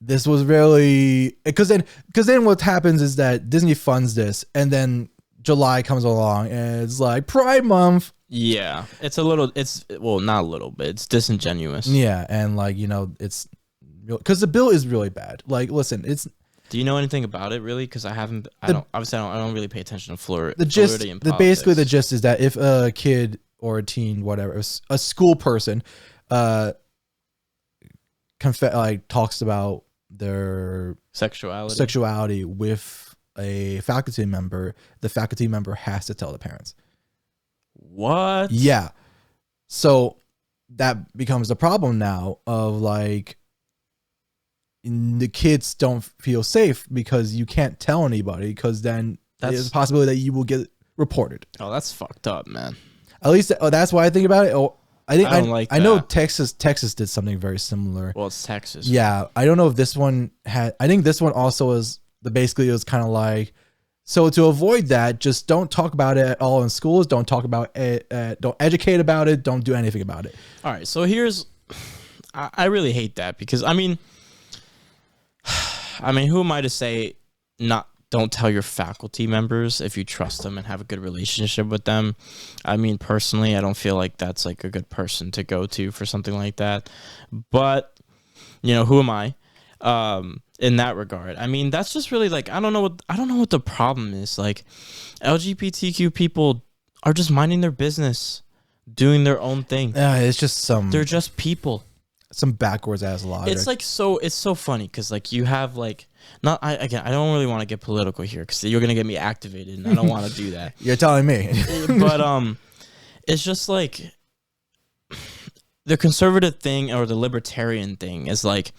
this was really because then what happens is that Disney funds this, and then July comes along and it's like Pride Month. Yeah, not a little bit. It's disingenuous. Yeah, and like it's. Because the bill is really bad. Like, listen, it's. Do you know anything about it really? Because I don't really pay attention to Florida. Basically, the gist is that if a kid or a teen, whatever, a school person, talks about their sexuality with a faculty member, the faculty member has to tell the parents. What? Yeah. So that becomes a problem now of like. The kids don't feel safe because you can't tell anybody because then there's a possibility that you will get reported. Oh, that's fucked up, man. At least that's why I think about it. I know Texas did something very similar. Well, it's Texas. Yeah, I don't know if this one had. I think this one also was basically it was kind of like, so to avoid that, just don't talk about it at all in schools. Don't talk about it. Don't educate about it. Don't do anything about it. All right. So I really hate that because I mean, who am I to say don't tell your faculty members if you trust them and have a good relationship with them? I mean, personally, I don't feel like that's like a good person to go to for something like that. But, who am I in that regard? I mean, that's just really like, I don't know what the problem is. Like, LGBTQ people are just minding their business, doing their own thing. It's just they're just people. Some backwards ass logic. It's like it's so funny because like you have like I don't really want to get political here because you're gonna get me activated and I don't want to do that. You're telling me. But it's just like the conservative thing or the libertarian thing is like,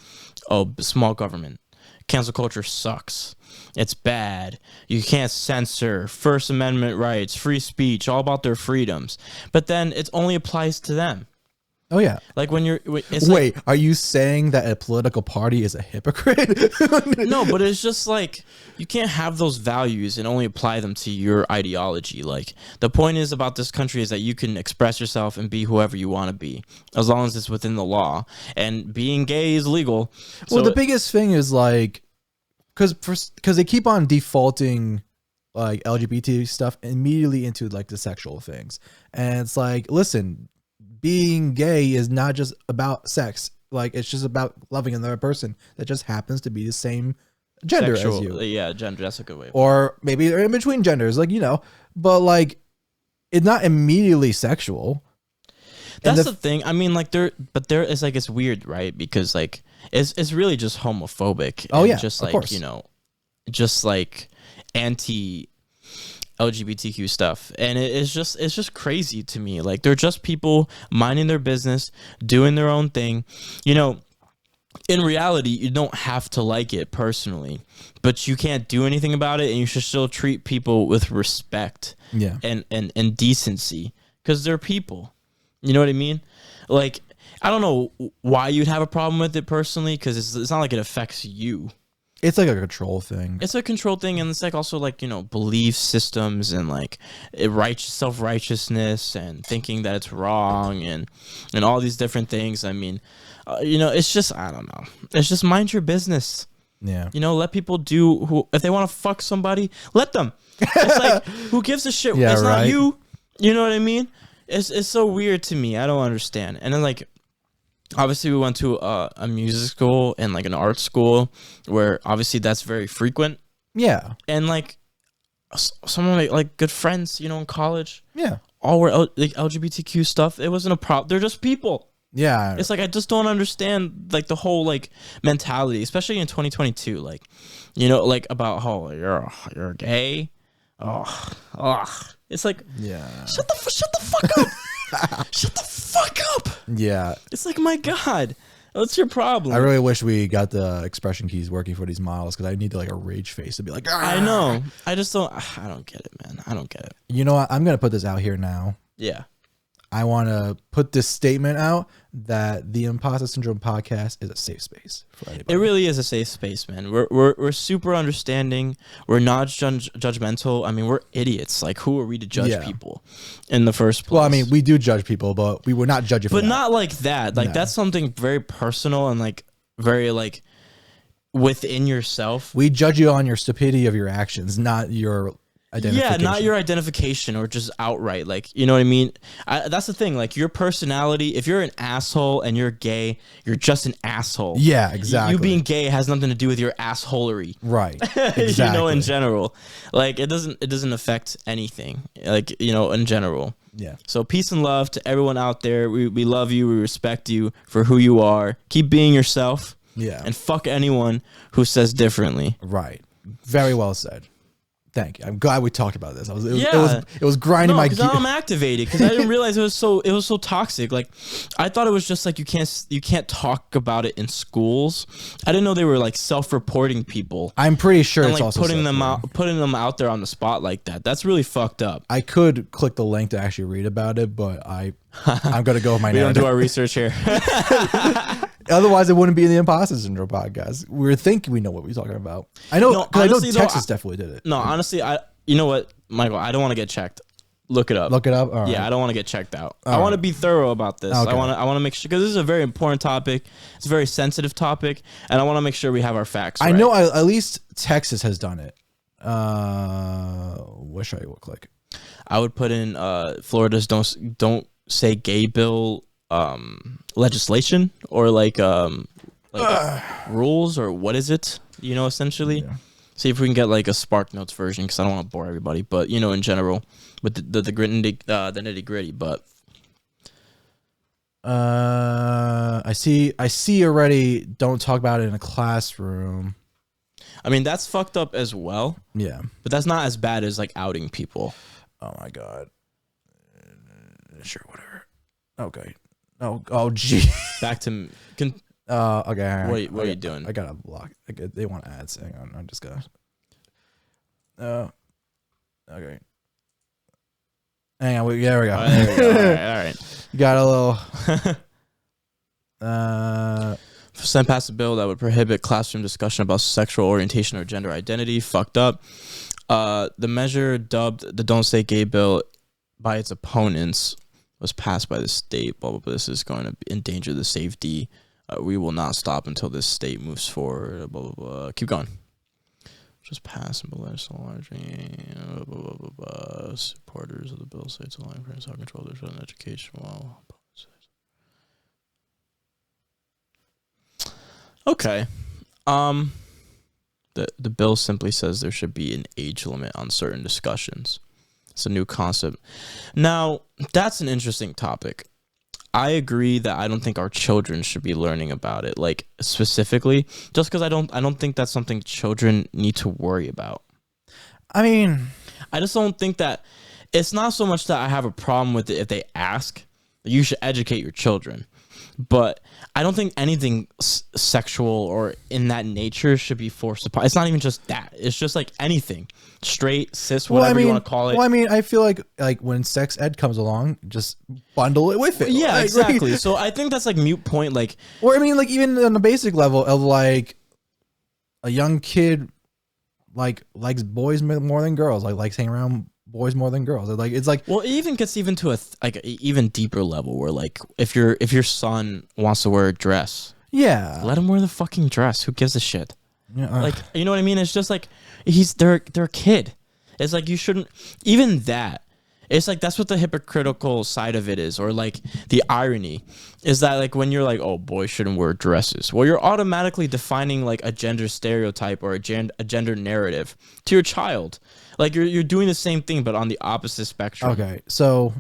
oh, small government, cancel culture sucks. It's bad. You can't censor, First Amendment rights, free speech, all about their freedoms. But then it only applies to them. Oh yeah, like when you're. Wait, are you saying that a political party is a hypocrite? No, but it's just like you can't have those values and only apply them to your ideology. Like the point is about this country is that you can express yourself and be whoever you want to be, as long as it's within the law. And being gay is legal. Well, the biggest thing is like, because they keep on defaulting like LGBT stuff immediately into like the sexual things, and it's like, listen. Being gay is not just about sex. Like, it's just about loving another person that just happens to be the same gender as you. Yeah, gender. That's a good way. Or maybe they're in between genders, like, but like, it's not immediately sexual. That's the thing. I mean, like, there is like, it's weird, right? Because like, it's really just homophobic. Oh, yeah. Just like, course. Just like anti-LGBTQ stuff, and it's just crazy to me. Like they're just people minding their business, doing their own thing. In reality, you don't have to like it personally, but you can't do anything about it, and you should still treat people with respect, and decency, because they're people. You know what I mean? Like, I don't know why you'd have a problem with it personally, because it's not like it affects you. It's like a control thing. It's a control thing, and it's like also like, belief systems and like self-righteousness and thinking that it's wrong and all these different things. I mean, it's just, I don't know. It's just mind your business. Yeah. Let people do if they want to fuck somebody, let them. It's like, who gives a shit? Yeah, it's right. not you. You know what I mean? It's so weird to me. I don't understand. And then like, obviously we went to a music school and like an art school where obviously that's very frequent. Yeah. And like some of my like good friends, in college. Yeah. All were like LGBTQ stuff. It wasn't a problem. They're just people. Yeah. It's like, I just don't understand like the whole like mentality, especially in 2022. Like, like about, oh, you're gay. Oh. It's like, yeah. Shut the fuck up. Shut the fuck up. Yeah. It's like, my God, what's your problem? I really wish we got the expression keys working for these models, because I need like a rage face to be like, I know. I don't get it, man. I don't get it. You know what? I'm going to put this out here now. Yeah. I want to put this statement out that the Imposter Syndrome podcast is a safe space for anybody. It really is a safe space, man. We're super understanding. We're not judgmental. I mean, we're idiots. Like, who are we to judge people in the first place? Well, I mean, we do judge people, but we would not judge you for that. But not like that. Like, that's something very personal and like very like within yourself. We judge you on your stupidity of your actions, not your identification. Yeah, not your identification or just outright. Like, you know what I mean? That's the thing. Like, your personality, if you're an asshole and you're gay, you're just an asshole. Yeah, exactly. You being gay has nothing to do with your assholery. Right. Exactly. In general. Like, it doesn't affect anything. Like, in general. Yeah. So peace and love to everyone out there. We love you. We respect you for who you are. Keep being yourself. Yeah. And fuck anyone who says differently. Right. Very well said. Thank you. I'm glad we talked about this. It was grinding my gears. Now I'm activated because I didn't realize it was so toxic. Like, I thought it was just like you can't talk about it in schools. I didn't know they were like self-reporting people. I'm pretty sure and it's like also putting them out there on the spot like that. That's really fucked up. I could click the link to actually read about it, but I'm gonna go with my. We don't do our research here. Otherwise, it wouldn't be in the Imposter Syndrome podcast. We're thinking we know what we're talking about. I know, because I know Texas definitely did it. No, honestly, you know what, Michael? I don't want to get checked. Look it up. Look it up. All right. Yeah, I don't want to get checked out. I want to be thorough about this. Okay. I want to make sure, because this is a very important topic. It's a very sensitive topic, and I want to make sure we have our facts. I know at least Texas has done it. What should I click? I would put in Florida's don't say gay bill legislation, or like rules, or what is it? Essentially. Yeah. See if we can get like a Spark Notes version, because I don't want to bore everybody, but in general, with the nitty gritty. But I see already. Don't talk about it in a classroom. I mean, that's fucked up as well. Yeah, but that's not as bad as like outing people. Oh my god. Sure, whatever. Okay. Oh, gee. Back to. Okay. What are you doing? I gotta block. They want ads. Hang on. I'm just gonna. Okay. Hang on. There we go. All right. Got a little. Sent past a bill that would prohibit classroom discussion about sexual orientation or gender identity. Fucked up. The measure, dubbed the "Don't Say Gay" bill by its opponents, was passed by the state. Blah blah blah. This is going to endanger the safety. We will not stop until this state moves forward. Blah blah blah. Keep going. Just pass and large. Blah, blah, blah, blah. Supporters of the bill say it's allowing parents to control their children's education. Wow. Okay. The bill simply says there should be an age limit on certain discussions. It's a new concept. Now, that's an interesting topic. I agree that I don't think our children should be learning about it, like specifically, just because I don't think that's something children need to worry about. I mean, I just don't think that it's not so much that I have a problem with it if they ask. You should educate your children, but I don't think anything sexual or in that nature should be forced upon. It's not even just that. It's just like anything, straight, cis, whatever you want to call it. Well, I mean, I feel like when sex ed comes along, just bundle it with it. Yeah, exactly. So I think that's like moot point. Like, or I mean, like even on the basic level of like a young kid, like likes boys more than girls, like hanging around boys more than girls. Like it's like, well, it even gets even to a even deeper level where like if your son wants to wear a dress, yeah, let him wear the fucking dress. Who gives a shit? Yeah, like, you know what I mean? It's just like they're a kid. It's like you shouldn't even that. It's like that's what the hypocritical side of it is, or like the irony is that like when you're like, oh, boys shouldn't wear dresses. Well, you're automatically defining like a gender stereotype or a gender narrative to your child. Like you're doing the same thing, but on the opposite spectrum. Okay, so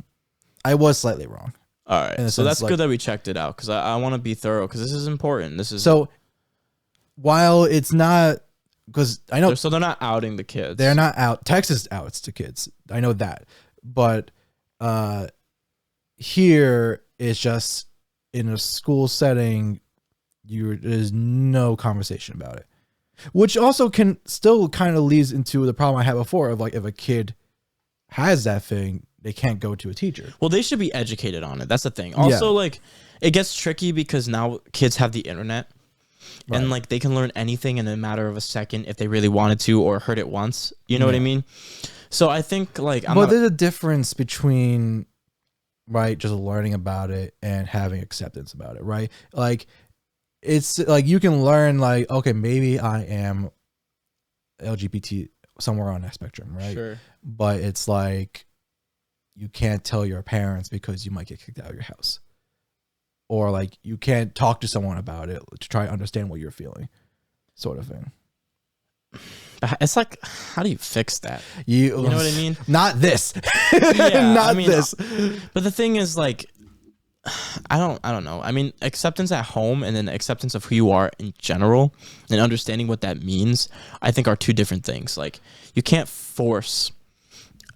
I was slightly wrong. All right, so that's good that we checked it out, because I want to be thorough, because this is important. This is so while it's not, because I know they're not outing the kids. They're not out. Texas outs to kids. I know that. But here it's just in a school setting, there's no conversation about it, which also can still kind of leads into the problem I had before of like if a kid has that thing, they can't go to a teacher. Well, they should be educated on it. That's the thing. Also, like it gets tricky because now kids have the internet. Right. And like they can learn anything in a matter of a second if they really wanted to or heard it once. You know what I mean? So I think like there's a difference between just learning about it and having acceptance about it, right? Like it's like you can learn like, okay, maybe I am LGBT somewhere on that spectrum, right? Sure. But it's like you can't tell your parents because you might get kicked out of your house. Or like you can't talk to someone about it to try to understand what you're feeling, sort of thing. It's like, how do you fix that? You know what I mean? Not this. Yeah, not this. But the thing is, like, I don't know. I mean, acceptance at home and then acceptance of who you are in general and understanding what that means, I think are two different things. Like, you can't force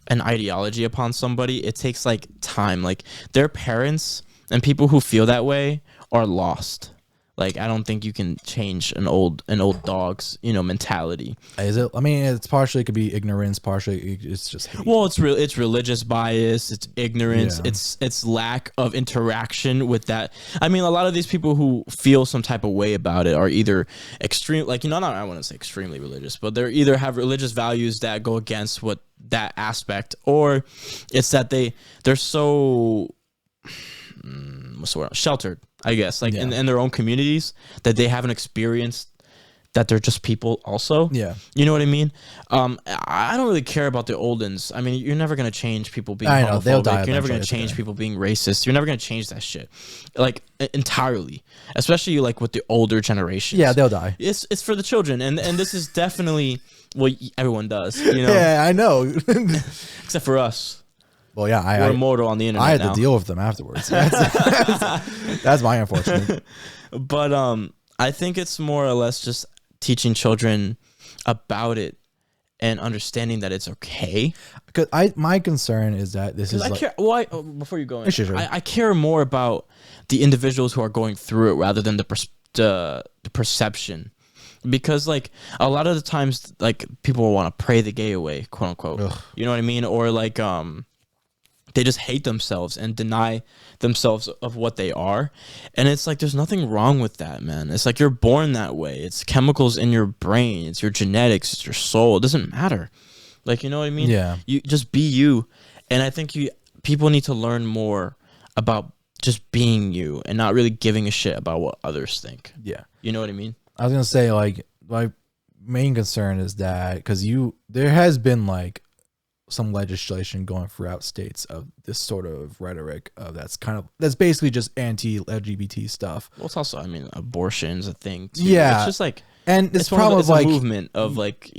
an ideology upon somebody. It takes like time. Like, their parents and people who feel that way are lost. Like, I don't think you can change an old dog's, mentality. Is it? I mean, it's partially, it could be ignorance, partially it's just hate. Well, it's religious bias, it's ignorance, it's lack of interaction with that. I mean, a lot of these people who feel some type of way about it are either extreme, like, I wouldn't say extremely religious, but they're either have religious values that go against what that aspect, or it's that they're so sheltered, I guess, like in their own communities, that they haven't experienced that they're just people also. Yeah. You know what I mean? I don't really care about the oldens. I mean, you're never going to change people being homophobic. They'll die. You're never going to change people being racist. You're never going to change that shit, like, entirely, especially like with the older generations. Yeah, they'll die. It's for the children. And this is definitely what everyone does, Yeah, I know. Except for us. Well, yeah, we're immortal on the internet. I had to deal with them afterwards. That's my unfortunate. But I think it's more or less just teaching children about it and understanding that it's okay. Because my concern is that this is before you go in, I care more about the individuals who are going through it rather than the perception. Because, like, a lot of the times, like, people want to pray the gay away, quote unquote. Ugh. You know what I mean? Or like they just hate themselves and deny themselves of what they are. And it's like, there's nothing wrong with that, man. It's like, you're born that way. It's chemicals in your brain. It's your genetics. It's your soul. It doesn't matter. Like, you know what I mean? Yeah. You just be you. And I think people need to learn more about just being you and not really giving a shit about what others think. Yeah. You know what I mean? I was going to say, like, my main concern is that, because there has been, like, some legislation going throughout states of this sort of rhetoric that's basically just anti-LGBT stuff. Well, it's also, I mean, abortion's a thing too. Yeah, it's just like, and it's probably like a movement of, like,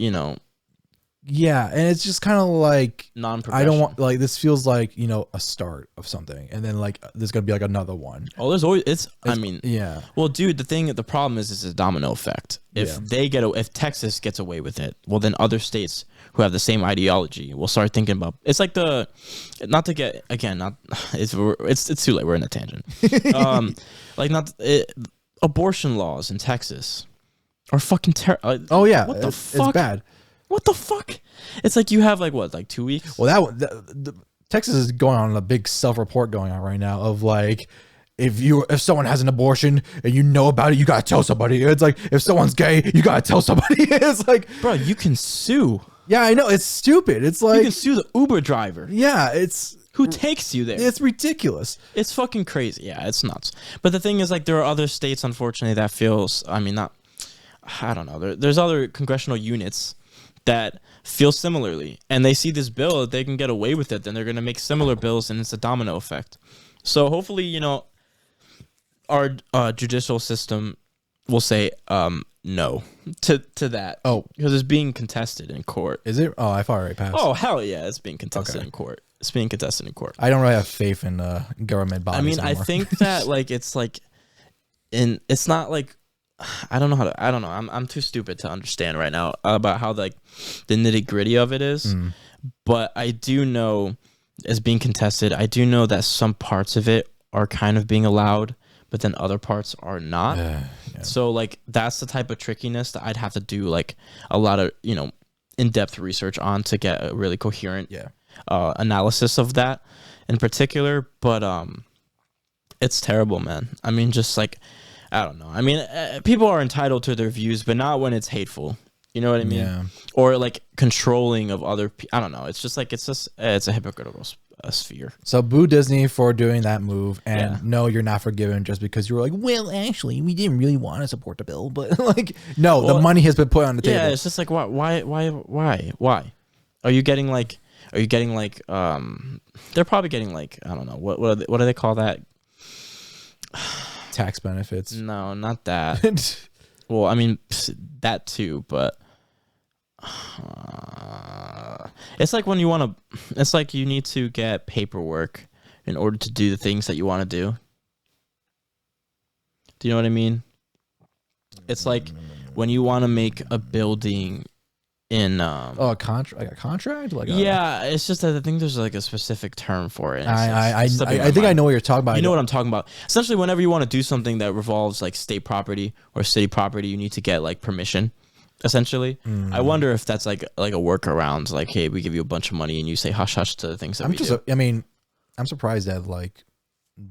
yeah, and it's just kind of like non-professional. I don't want, like, this feels like, a start of something, and then, like, there's gonna be like another one. Oh, there's always I mean, yeah. Well, dude, the problem is a domino effect. If if Texas gets away with it, well, then other states who have the same ideology will start thinking about. It's like it's too late. We're in a tangent. Abortion laws in Texas are fucking terrible. Oh yeah, what the fuck? It's bad. What the fuck? It's like, you have, like, what, like 2 weeks? Well, Texas is going on a big self-report going on right now of, like, if someone has an abortion and you know about it, you gotta tell somebody. It's like, if someone's gay, you gotta tell somebody. It's like, bro, you can sue. Yeah, I know, it's stupid. It's like, you can sue the Uber driver. Yeah, it's who takes you there. It's ridiculous. It's fucking crazy. Yeah, it's nuts. But the thing is, like, there are other states, unfortunately, that feels. I mean, not. I don't know. There's other congressional units that feel similarly, and they see this bill, if they can get away with it, then they're going to make similar bills, and it's a domino effect. So hopefully, our judicial system will say no to that. Oh, because it's being contested in court. Is it? Oh, I've already passed. Oh, hell yeah, it's being contested in court. It's being contested in court. I don't really have faith in government bodies. I mean, anymore. I think that, like, it's like, it's not like, I don't know. I'm too stupid to understand right now about how, like, the nitty gritty of it is. But I do know, as being contested, I do know that some parts of it are kind of being allowed, but then other parts are not. Yeah. So, like, that's the type of trickiness that I'd have to do, like, a lot of, in-depth research on to get a really coherent analysis of that in particular. But it's terrible, man. I mean, just, like, I don't know. I mean, people are entitled to their views, but not when it's hateful. You know what I mean? Yeah. Or, like, controlling of other people. I don't know. It's just like, it's a hypocritical sphere. So boo Disney for doing that move, and no, you're not forgiven just because you were like, well, actually, we didn't really want to support the bill, but, like, no, the money has been put on the table. Yeah, it's just like, why? Are you getting like? They're probably getting, like, I don't know, what do they call that? Tax benefits. No, not that. Well, I mean, that too, but it's like when it's like you need to get paperwork in order to do the things that you want to do. Do you know what I mean? It's like when you want to make a building in a contract, like it's just that I think there's like a specific term for it. I think I know what you're talking about. You know what I'm talking about. Essentially, whenever you want to do something that revolves like state property or city property, you need to get like permission. Essentially, I wonder if that's like a workaround. Like, hey, we give you a bunch of money and you say hush hush to the things that we do. I mean, I'm surprised that like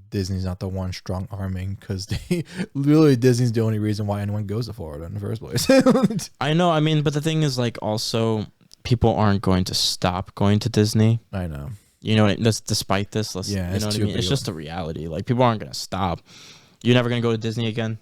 Disney's not the one strong arming, because literally Disney's the only reason why anyone goes to Florida in the first place. I know. I mean, but the thing is, like, also people aren't going to stop going to Disney. I know. You know, despite this, you know what I mean. It's just a reality. Like, people aren't going to stop. You're never going to go to Disney again.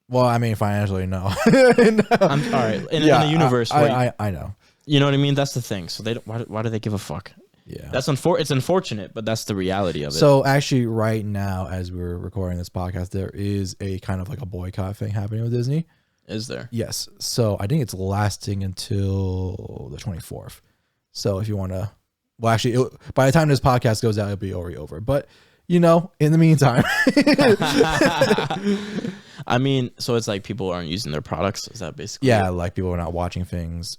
Well, I mean, financially, no. I'm all right. In the universe, I know. You know what I mean? That's the thing. So they don't, why do they give a fuck? Yeah, that's it's unfortunate, but that's the reality of it. So actually, right now, as we're recording this podcast, there is a kind of like a boycott thing happening with Disney. Is there? Yes. So I think it's lasting until the 24th. So if you want to, well, actually, by the time this podcast goes out, it'll be already over. But you know, in the meantime, I mean, so it's like people aren't using their products. Is that basically? Yeah, like people are not watching things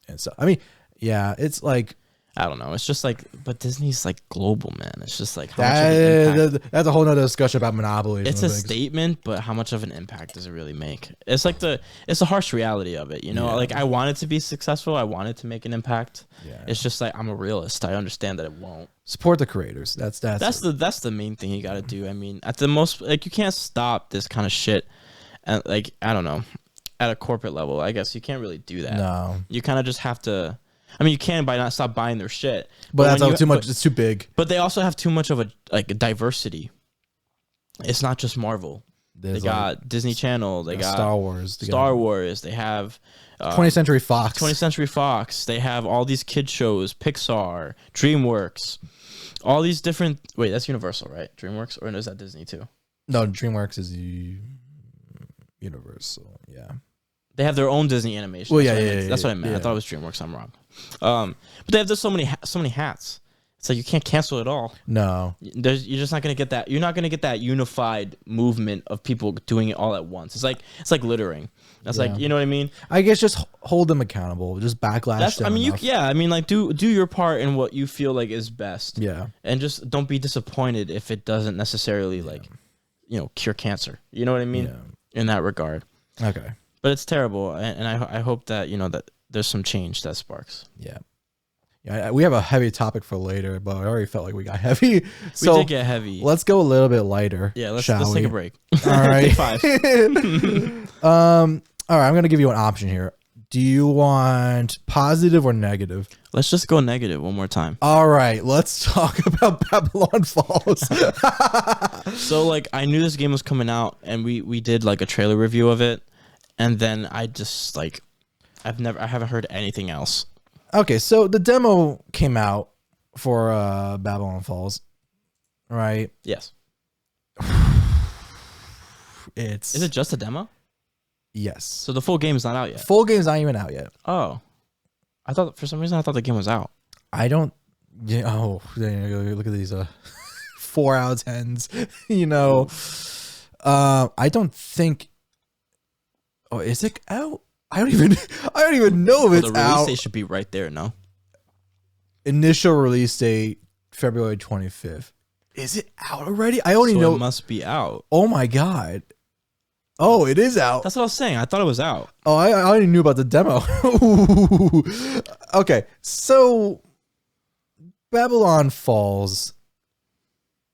and stuff. I mean, yeah, it's like. I don't know. It's just like, but Disney's like global, man. It's just like how much of an impact. That's a whole nother discussion about monopoly. It's a statement, but how much of an impact does it really make? It's like it's a harsh reality of it, you know. Yeah. Like I want it to be successful. I want it to make an impact. Yeah. It's just like I'm a realist. I understand that it won't. Support the creators. That's the main thing you got to do. I mean, at the most, like you can't stop this kind of shit, and like I don't know, at a corporate level, I guess you can't really do that. No, you kind of just have to. I mean, you can by not stop buying their shit, but that's too much. It's too big. But they also have too much of a diversity. It's not just Marvel. They got Disney Channel. They got Star Wars. They have 20th Century Fox. 20th Century Fox. They have all these kid shows. Pixar, DreamWorks, all these different. Wait, that's Universal, right? DreamWorks, or is that Disney too? No, DreamWorks is Universal. Yeah. They have their own Disney animation. Well, that's what I meant. I thought it was DreamWorks. I'm wrong. But they have so many hats. So you can't cancel it all. No, you're just not gonna get that. You're not gonna get that unified movement of people doing it all at once. It's like littering. That's like, you know what I mean. I guess just hold them accountable. Just backlash. I mean, like do your part in what you feel like is best. Yeah, and just don't be disappointed if it doesn't necessarily cure cancer. You know what I mean? In that regard. Okay. But it's terrible, and I hope that that there's some change that sparks. Yeah, we have a heavy topic for later, but I already felt like we got heavy. So we did get heavy. Let's go a little bit lighter. Yeah, let's take a break. All right. Take 5. All right, I'm gonna give you an option here. Do you want positive or negative? Let's just go negative one more time. All right, let's talk about Babylon Falls. So, like, I knew this game was coming out, and we did like a trailer review of it. And then I just I haven't heard anything else. Okay, so the demo came out for Babylon Falls, right? Yes. Is it just a demo? Yes. So the full game is not out yet. Full game's not even out yet. Oh, for some reason I thought the game was out. I don't. Yeah. Oh, look at these 4 out of 10s. You know, I don't think. Oh, is it out? I don't even know if it's out. The release date should be right there, no? Initial release date, February 25th. Is it out already? I only know. It must be out. Oh my God. Oh, it is out. That's what I was saying. I thought it was out. Oh, I already knew about the demo. Okay, so Babylon Falls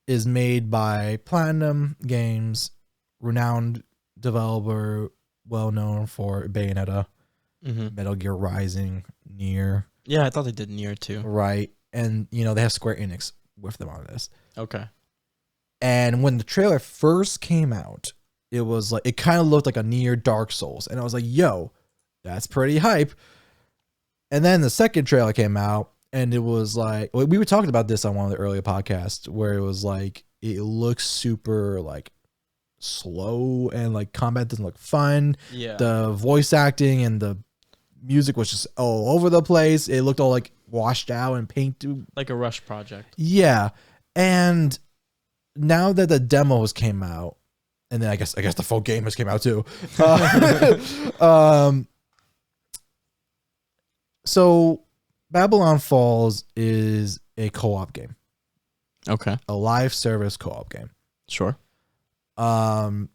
is made by Platinum Games, renowned developer, well known for Bayonetta, Metal Gear Rising, Nier. Yeah, I thought they did Nier too. Right, and they have Square Enix with them on this. Okay. And when the trailer first came out, it was like it kind of looked like a Nier Dark Souls, and I was like, "Yo, that's pretty hype." And then the second trailer came out, and it was like we were talking about this on one of the earlier podcasts, where it was like it looks super like slow and like combat doesn't look fun. Yeah, the voice acting and the music was just all over the place. It looked all like washed out and painted like a rush project. Yeah, and now that the demos came out, and then I guess the full game has came out too. So Babylon Falls is a co-op game. Okay. A live service co-op game. Sure. And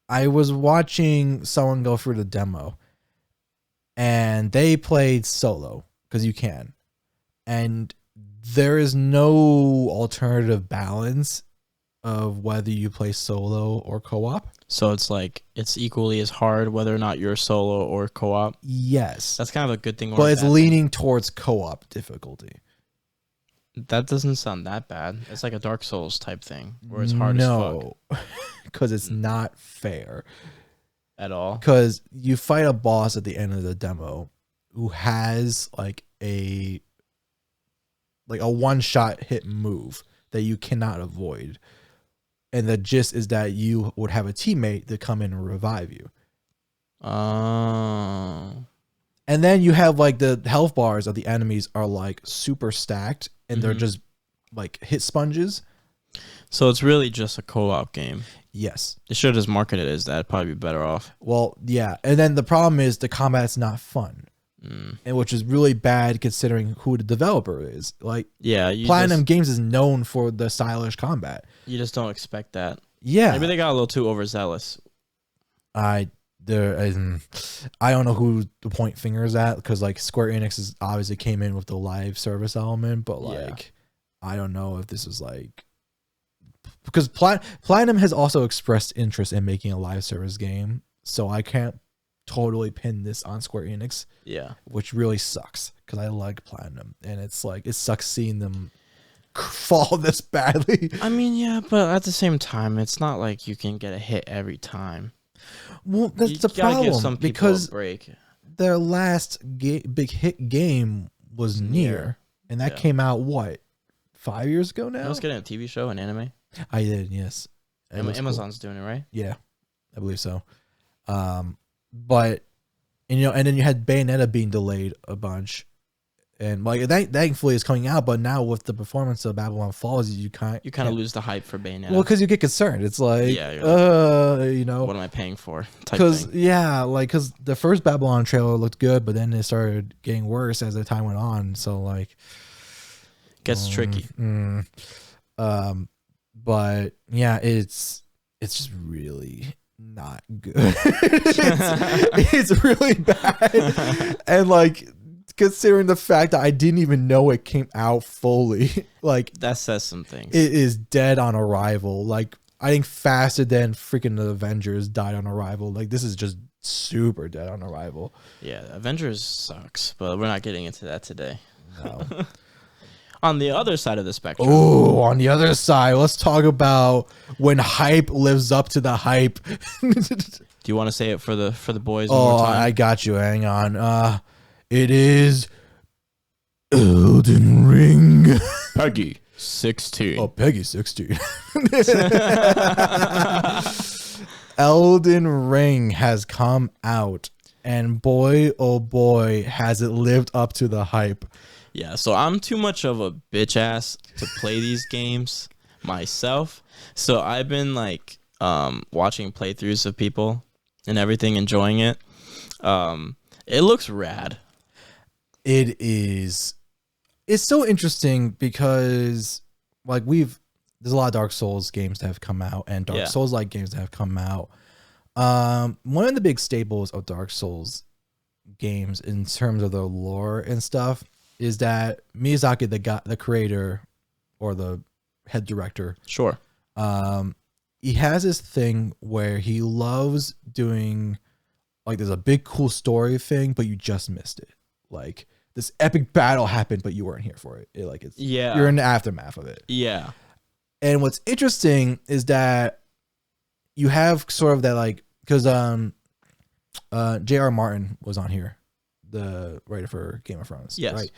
I was watching someone go through the demo, and they played solo because you can, and there is no alternative balance of whether you play solo or co-op. So it's like it's equally as hard whether or not you're solo or co-op. Yes, that's kind of a good thing. But it's leaning towards co-op difficulty. That doesn't sound that bad. It's like a Dark Souls type thing where it's hard as fuck. No, because it's not fair at all. Because you fight a boss at the end of the demo who has like a one-shot hit move that you cannot avoid. And the gist is that you would have a teammate to come in and revive you. Oh. And then you have like the health bars of the enemies are like super stacked, and they're just like hit sponges. So it's really just a co-op game. Yes. They should have just marketed it as that. Probably be better off. Well, yeah. And then the problem is the combat's not fun. And which is really bad considering who the developer is. Like, yeah, Platinum Games is known for the stylish combat. You just don't expect that. Yeah, maybe they got a little too overzealous. I don't know who to point fingers at, because like Square Enix is obviously came in with the live service element, but like I don't know if this is like, because Platinum has also expressed interest in making a live service game, so I can't totally pin this on Square Enix. Yeah, which really sucks because I like Platinum, and it's like it sucks seeing them fall this badly. I mean, yeah, but at the same time, it's not like you can get a hit every time. Well, that's the problem, give some because a break. Their last big hit game was Nier, and that came out what, 5 years ago now? I was getting a TV show, an anime. I did, yes. Amazon's doing it, right? Yeah, I believe so. But and then you had Bayonetta being delayed a bunch, and like that thankfully is coming out. But now with the performance of Babylon Falls, you kind of lose the hype for Bayonetta. Well, because you get concerned. It's like, you know, what am I paying for? Because because the first Babylon trailer looked good, but then it started getting worse as the time went on. So like, gets tricky. But yeah, it's just really not good. it's really bad, and like considering the fact that I didn't even know it came out fully, like that says some things. It is dead on arrival. Like I think faster than freaking the Avengers died on arrival. Like this is just super dead on arrival. Yeah, Avengers sucks, but we're not getting into that today. No. On the other side of the spectrum. Oh, on the other side, let's talk about when hype lives up to the hype. Do you want to say it for the boys? Oh, one more time? I got you. Hang on. It is Elden Ring. Peggy 16. Oh, Peggy 16. Elden Ring has come out, and boy, oh boy, has it lived up to the hype. Yeah, so I'm too much of a bitch ass to play these games myself. So I've been like watching playthroughs of people and everything, enjoying it. It looks rad. It is. It's so interesting because like there's a lot of Dark Souls games that have come out and Dark Souls like games that have come out. One of the big staples of Dark Souls games in terms of the lore and stuff is that Miyazaki, the creator or the head director, sure, he has this thing where he loves doing like there's a big cool story thing, but you just missed it. Like this epic battle happened, but you weren't here for it. You're in the aftermath of it. Yeah. And what's interesting is that you have sort of that like because J.R. Martin was on here, the writer for Game of Thrones. Yes. Right.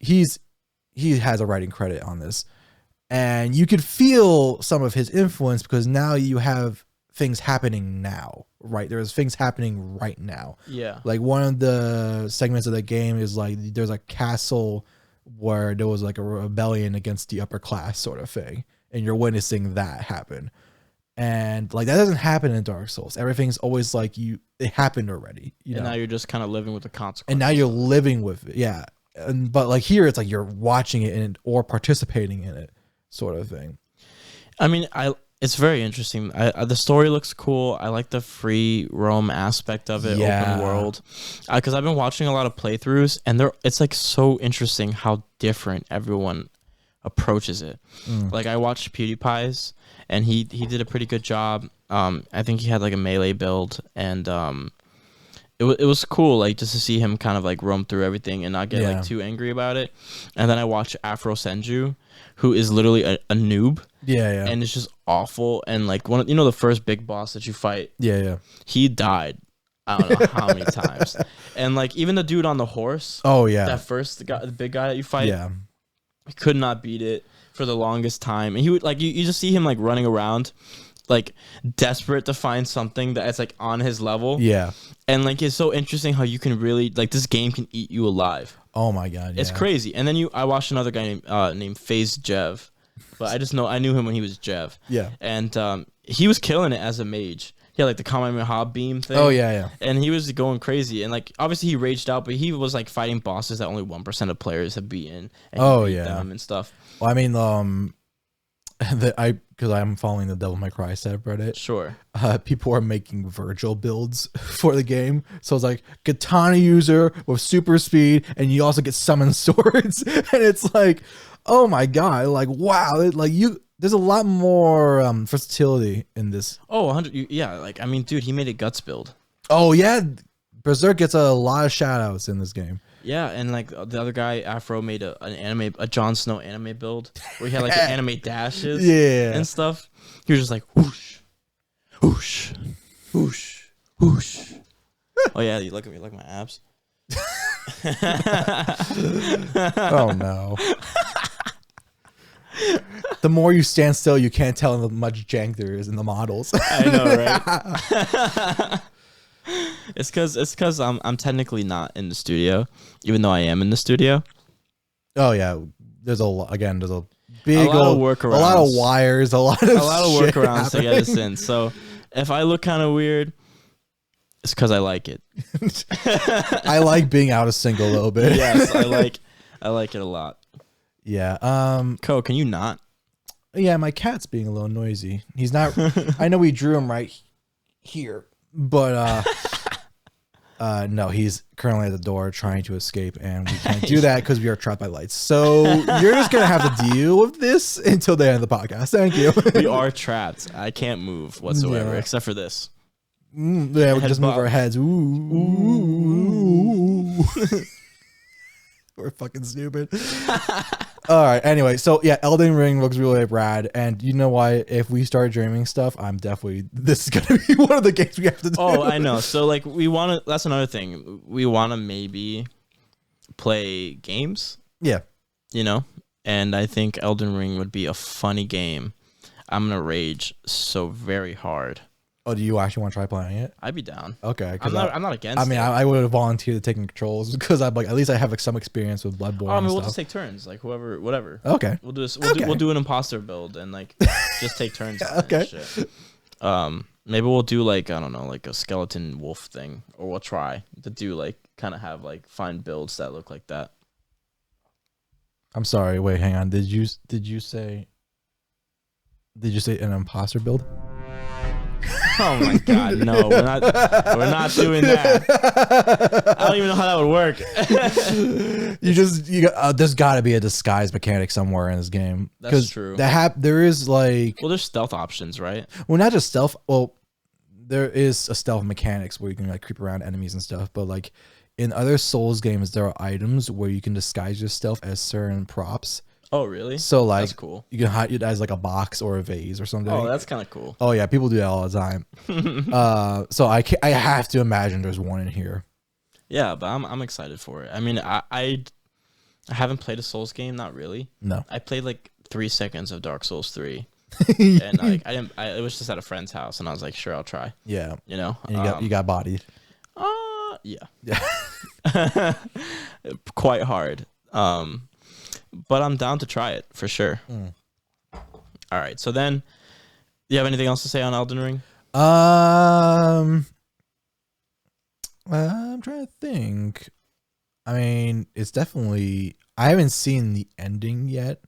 He has a writing credit on this. And you could feel some of his influence because now you have things happening now, right? There's things happening right now. Yeah. Like one of the segments of the game is like there's a castle where there was like a rebellion against the upper class sort of thing. and you're witnessing that happen. And like that doesn't happen in Dark Souls. Everything's always like it happened already. You know? Now you're just kind of living with the consequences. And now you're living with it. Yeah. But like here, it's like you're watching it or participating in it, sort of thing. I mean, it's very interesting. The story looks cool. I like the free roam aspect of it, open world. Because I've been watching a lot of playthroughs, and it's like so interesting how different everyone approaches it. Like I watched PewDiePie's, and he did a pretty good job. I think he had like a melee build, and it was cool, like just to see him kind of like roam through everything and not get like too angry about it. And then I watched Afro Senju, who is literally a noob. Yeah. And it's just awful. And like the first big boss that you fight. Yeah. He died. I don't know how many times. And like even the dude on the horse. Oh yeah. That first guy, the big guy that you fight. Yeah. He could not beat it for the longest time. And he would like you just see him like running around, like desperate to find something that's like on his level. Yeah. And like it's so interesting how you can really like this game can eat you alive. Oh my god. It's crazy. And then I watched another guy named FaZe Jev. But I knew him when he was Jev. Yeah. And he was killing it as a mage. He had like the Kamehameha beam thing. Oh yeah. And he was going crazy. And like obviously he raged out, but he was like fighting bosses that only 1% of players have beaten. And beat them and stuff. Well, I mean, because I'm following the Devil May Cry subreddit. Sure. People are making Virgil builds for the game. So it's like katana user with super speed, and you also get summon swords. And it's like, oh my god, like wow, there's a lot more versatility in this. Oh, 100. Yeah, like I mean, dude, he made a guts build. Oh yeah, Berserk gets a lot of shout outs in this game. Yeah, and like the other guy, Afro, made a Jon Snow anime build where he had like the anime dashes and stuff. He was just like whoosh, whoosh, whoosh, whoosh. Oh yeah, you look at me like my abs. Oh no. The more you stand still, you can't tell how much jank there is in the models. I know, right? It's because I'm technically not in the studio, even though I am in the studio. Oh yeah, there's a lot of workarounds, a lot of wires, a lot of workarounds to get us in. So if I look kind of weird, it's because I like it. I like being out of sync a little bit. Yes, I like it a lot. Yeah. Co, can you not? Yeah, my cat's being a little noisy. He's not. I know we drew him right here. But no, he's currently at the door trying to escape, and we can't do that because we are trapped by lights. So you're just gonna have to deal with this until the end of the podcast. Thank you. We are trapped. I can't move whatsoever except for this. Yeah, we can just move our heads. Ooh. We're fucking stupid. All right. Anyway, so yeah, Elden Ring looks really rad, and you know why? If we start dreaming stuff, this is gonna be one of the games we have to do. Oh, I know. So like, we want to. That's another thing. We want to maybe play games. Yeah. You know, and I think Elden Ring would be a funny game. I'm gonna rage so very hard. Oh, do you actually want to try playing it? I'd be down. Okay, I'm not against. I mean, I would have volunteered to take controls because I'm like, at least I have like some experience with Bloodborne. Oh, I mean, we'll just take turns, like whatever. Okay, we'll do this. We'll do an imposter build and like just take turns. Okay. Shit. Maybe we'll do like I don't know, like a skeleton wolf thing, or we'll try to do like kind of have like find builds that look like that. I'm sorry. Wait, hang on. Did you say an imposter build? Oh my god, no, we're not doing that. I don't even know how that would work. There's got to be a disguise mechanic somewhere in this game. That's true. There is like, well, there's stealth options, right? Well, not just stealth. Well, there is a stealth mechanics where you can like creep around enemies and stuff, but like in other Souls games, there are items where you can disguise yourself as certain props. Oh, really? So like, that's cool. You can hide it as like a box or a vase or something. Oh, that's kind of cool. Oh yeah, people do that all the time. So I have to imagine there's one in here. Yeah, but I'm excited for it. I mean, I haven't played a Souls game, not really. No, I played like 3 seconds of Dark Souls 3, and like it was just at a friend's house, and I was like, sure, I'll try. Yeah, you know, and you got bodied. Yeah, quite hard. But I'm down to try it for sure. All right. So then, do you have anything else to say on Elden Ring? I'm trying to think. I mean, it's definitely. I haven't seen the ending yet,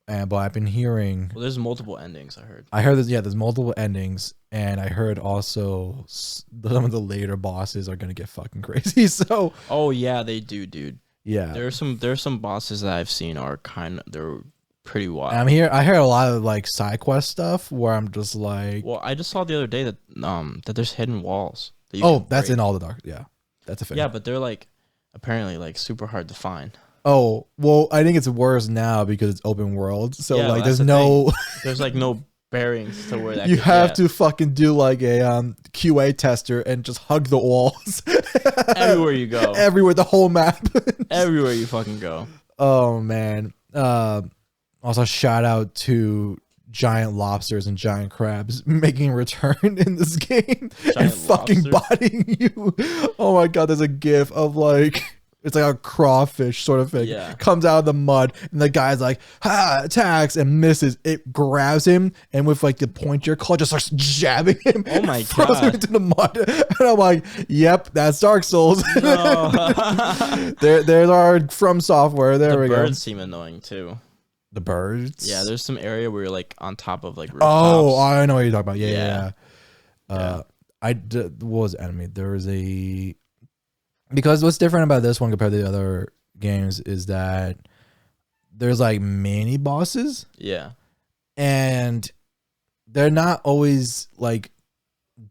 but I've been hearing. Well, there's multiple endings. I heard that. Yeah, there's multiple endings, and I heard also some of the later bosses are gonna get fucking crazy. So. Oh yeah, they do, dude. Yeah. There's some bosses that I've seen are they're pretty wild. I hear a lot of like side quest stuff where I'm just like. Well, I just saw the other day that that there's hidden walls. That's in all the dark. Yeah, that's a thing. Yeah, but they're like apparently like super hard to find. Oh well, I think it's worse now because it's open world. So yeah, like, there's no. There's like no bearings to where that. You have to fucking do like a QA tester and just hug the walls. Everywhere you go. Everywhere, the whole map. Everywhere you fucking go. Oh man. Also shout out to giant lobsters and giant crabs making a return in this game and fucking bodying you. Oh my god, there's a gif of like it's like a crawfish sort of thing. Yeah. Comes out of the mud and the guy's like, attacks and misses. It grabs him and with like the pointer claw just starts jabbing him. Oh my throws him into the mud. And I'm like, yep, that's Dark Souls. No. There's our From Software. There we go. The birds seem annoying too. The birds? Yeah, there's some area where you're like on top of like rooftops. Oh, I know what you're talking about. Yeah. What was the enemy? There was because what's different about this one compared to the other games is that there's like mini bosses. Yeah. And they're not always like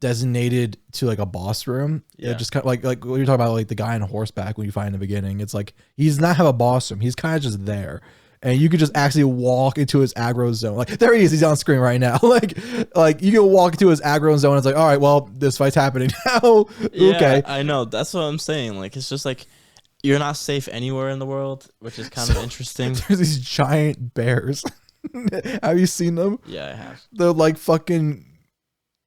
designated to like a boss room. Yeah. They're just kind of like what you're talking about, like the guy on horseback when you find in the beginning. It's like he's not have a boss room. He's kind of just there. And you could just actually walk into his aggro zone. Like there he is. He's on screen right now. like you can walk into his aggro zone. And it's like, all right, well, this fight's happening now. Yeah, okay, I know. That's what I'm saying. Like it's just like you're not safe anywhere in the world, which is kind of interesting. There's these giant bears. Have you seen them? Yeah, I have. They're like fucking.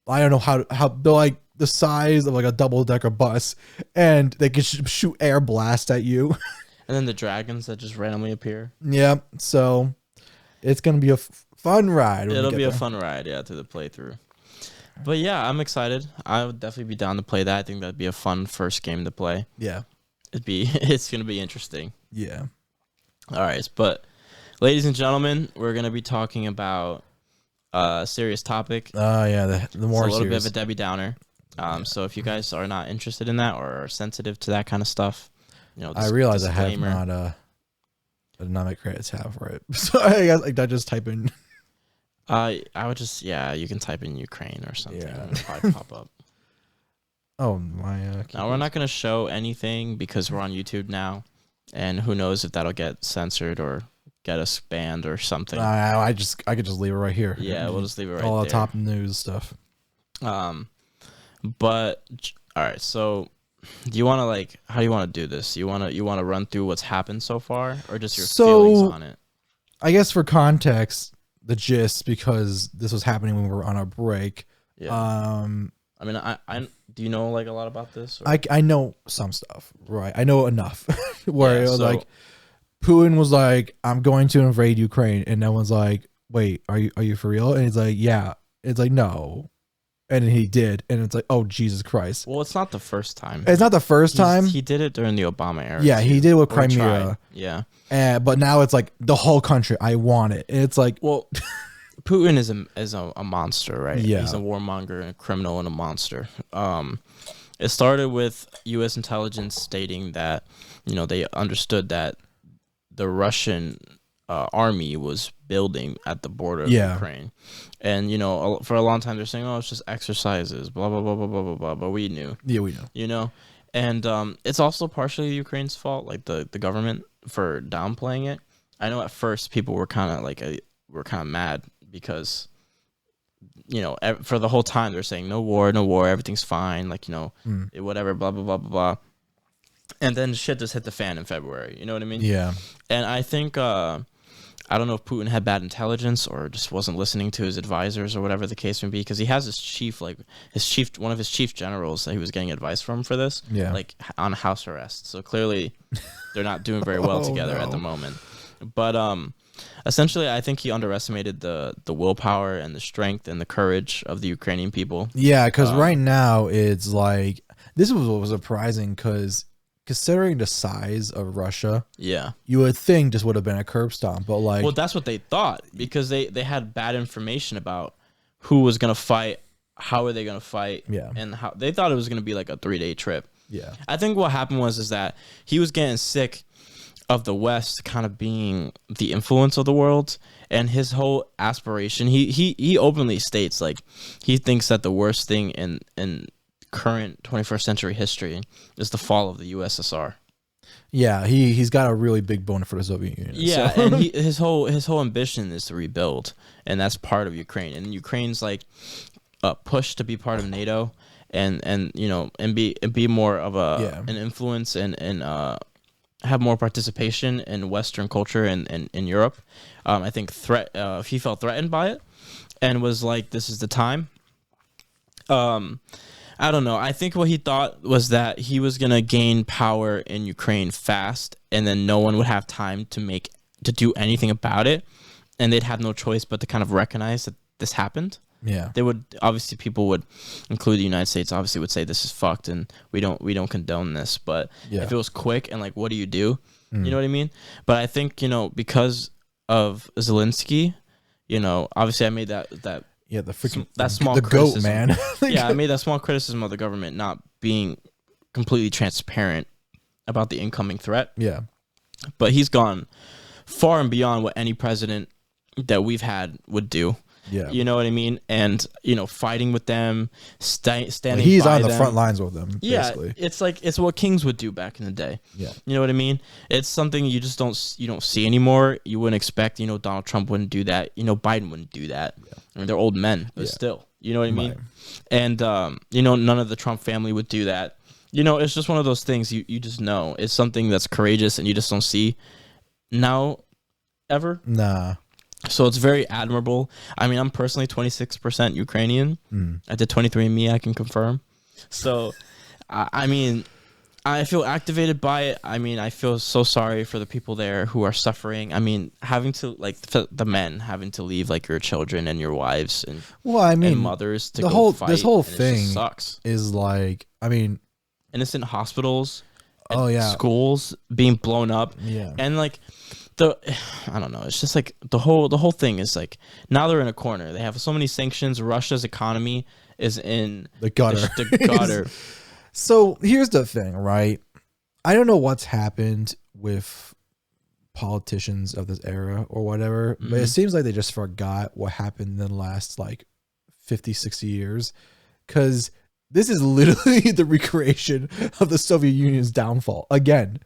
I don't know how they're like the size of like a double-decker bus, and they can shoot air blast at you. And then the dragons that just randomly appear. Yeah, so it's going to be a fun ride. It'll be a fun ride, yeah, to the playthrough. But yeah, I'm excited. I would definitely be down to play that. I think that'd be a fun first game to play. Yeah. It's going to be interesting. Yeah. All right, but ladies and gentlemen, we're going to be talking about a serious topic. Yeah, the more it's a little serious. bit of a Debbie Downer. So if you guys are not interested in that or are sensitive to that kind of stuff, I realize I have not I did not make create a tab for it. So I guess like I just type in I would just you can type in Ukraine or something and it'll probably pop up. Oh my now we're not gonna show anything because we're on YouTube now, and who knows if that'll get censored or get us banned or something. I could just leave it right here. Yeah, we'll just leave it right there. All the top news stuff. But all right, so do you want to how do you want to do this? You want to run through what's happened so far or just your feelings on it? I guess for context, the gist, because this was happening when we were on our break. Yeah. I mean, I do you know like a lot about this? Or? I know some stuff, right? I know enough where it was like Putin was like, I'm going to invade Ukraine, and no one's like, wait, are you for real? And he's like, yeah. It's like, no. And then he did, and it's like, oh, Jesus Christ. Well, it's not the first time. It's not the first time. He did it during the Obama era. Yeah, he did it with Crimea. Yeah. But now it's like the whole country. I want it. And it's like, well, Putin is a monster, right? Yeah. He's a warmonger, a criminal, and a monster. It started with U.S. intelligence stating that, they understood that the Russian army was building at the border of Ukraine. And, for a long time, they're saying, oh, it's just exercises, blah, blah, blah, blah, blah, blah, blah. But we knew. Yeah, we know. And it's also partially Ukraine's fault, like the government for downplaying it. I know at first people were kind of mad because, for the whole time they're saying no war, everything's fine, whatever, blah, blah, blah, blah, blah. And then shit just hit the fan in February. You know what I mean? Yeah. And I think, I don't know if Putin had bad intelligence or just wasn't listening to his advisors or whatever the case may be, because he has one of his chief generals that he was getting advice from for this, on house arrest. So clearly they're not doing very well together at the moment. But Essentially, I think he underestimated the willpower and the strength and the courage of the Ukrainian people. Yeah, because right now it's like this was what was surprising because considering the size of Russia, you would think this would have been a curb stomp, but like, well, that's what they thought because they had bad information about who was gonna fight, how are they gonna fight, and how they thought it was gonna be like a 3-day trip. Yeah, I think what happened was that he was getting sick of the West kind of being the influence of the world, and his whole aspiration. He openly states like he thinks that the worst thing in current 21st century history is the fall of the USSR. Yeah, he's got a really big bone for the Soviet Union. Yeah, so. And his whole ambition is to rebuild, and that's part of Ukraine. And Ukraine's like pushed to be part of NATO, and you know, and be more of an influence and have more participation in Western culture and in Europe. I think he felt threatened by it, and was like, "This is the time." I don't know. I think what he thought was that he was gonna gain power in Ukraine fast, and then no one would have time to do anything about it, and they'd have no choice but to kind of recognize that this happened. Yeah, they would obviously, people would, include the United States, obviously would say this is fucked and we don't condone this. But if it was quick and like, what do? You know what I mean? But I think, you know, because of Zelensky, you know, obviously I made that the freaking that small the criticism. goat, man. Yeah, I made that small criticism of the government not being completely transparent about the incoming threat. Yeah, but he's gone far and beyond what any president that we've had would do. Yeah, you know what I mean, and you know, fighting with them, standing. He's by on the them. front lines with them. Basically. Yeah, it's what kings would do back in the day. Yeah, you know what I mean. It's something you just don't see anymore. You wouldn't expect. You know, Donald Trump wouldn't do that. You know, Biden wouldn't do that. Yeah. I mean, they're old men, but still, you know what I mean. Right. And you know, none of the Trump family would do that. You know, it's just one of those things. You just know it's something that's courageous, and you just don't see now, ever. Nah. So it's very admirable. I mean, I'm personally 26% Ukrainian. I did 23andMe, I can confirm. So, I mean, I feel activated by it. I mean, I feel so sorry for the people there who are suffering. I mean, having to, like, the men having to leave, like, your children and your wives and, and mothers to go fight. This whole thing sucks. Is like, I mean, innocent hospitals, schools being blown up. Yeah. And, like, I don't know. It's just like the whole thing is like, now they're in a corner. They have so many sanctions. Russia's economy is in the gutter. The gutter. So here's the thing, right? I don't know what's happened with politicians of this era or whatever, but it seems like they just forgot what happened in the last like 50, 60 years. Because this is literally the recreation of the Soviet Union's downfall. Again.